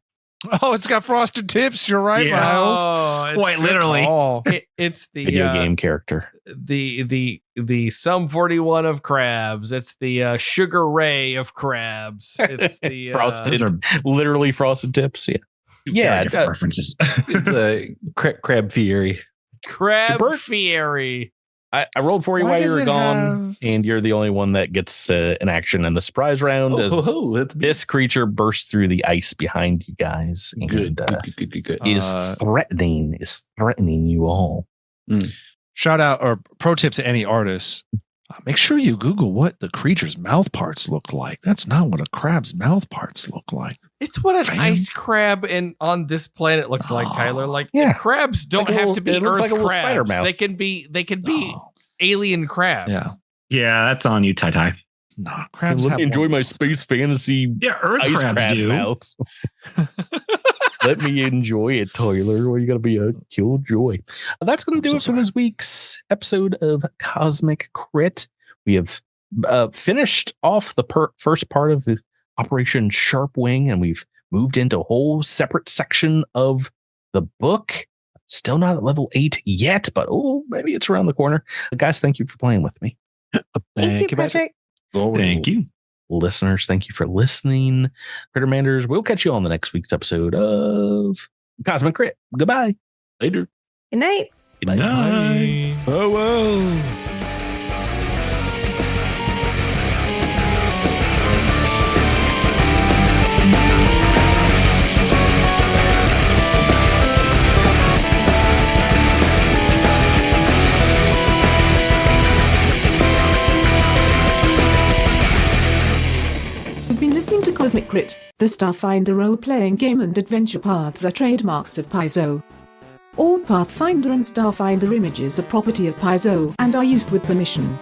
Oh, it's got frosted tips. You're right, Yeah. Miles. Oh, Quite literally. Oh. it's the Video game character. the Sum 41 of crabs. It's the Sugar Ray of crabs. It's the Frosted, literally frosted tips. Yeah. Yeah. Different references. The crab fury. Crab Jabert? Fury. I rolled for you Why while you does were it gone, have- and you're the only one that gets an action in the surprise round. as this creature bursts through the ice behind you guys. And, Good. is Uh, threatening you all. Shout out or pro tip to any artists. Make sure you Google what the creature's mouth parts look like. That's not what a crab's mouth parts look like. It's what an Fam. ice crab on this planet looks like, Tyler. Like Yeah. crabs don't Like a have little- to be it looks Earth like a little spider crabs. mouth. They can be Oh, alien crabs. Yeah. Yeah, that's on you, Tai Tai. no, crabs Let have me enjoy one- my space fantasy Yeah, Earth ice crabs crab do. mouth. Let me enjoy it, Tyler. Well, you got to be a killjoy. That's going to do it for this week's episode of Cosmic Crit. We have finished off the first part of the Operation Sharp Wing, and we've moved into a whole separate section of the book. Still not at level 8 yet, but maybe it's around the corner. Guys, thank you for playing with me. Thank you, Patrick. Thank you. Listeners, thank you for listening. Crittermanders, we'll catch you on the next week's episode of Cosmic Crit. Goodbye. Later. Good night. Good night. Oh, well. You've been listening to Cosmic Crit, the Starfinder role-playing game, and adventure paths are trademarks of Paizo. All Pathfinder and Starfinder images are property of Paizo and are used with permission.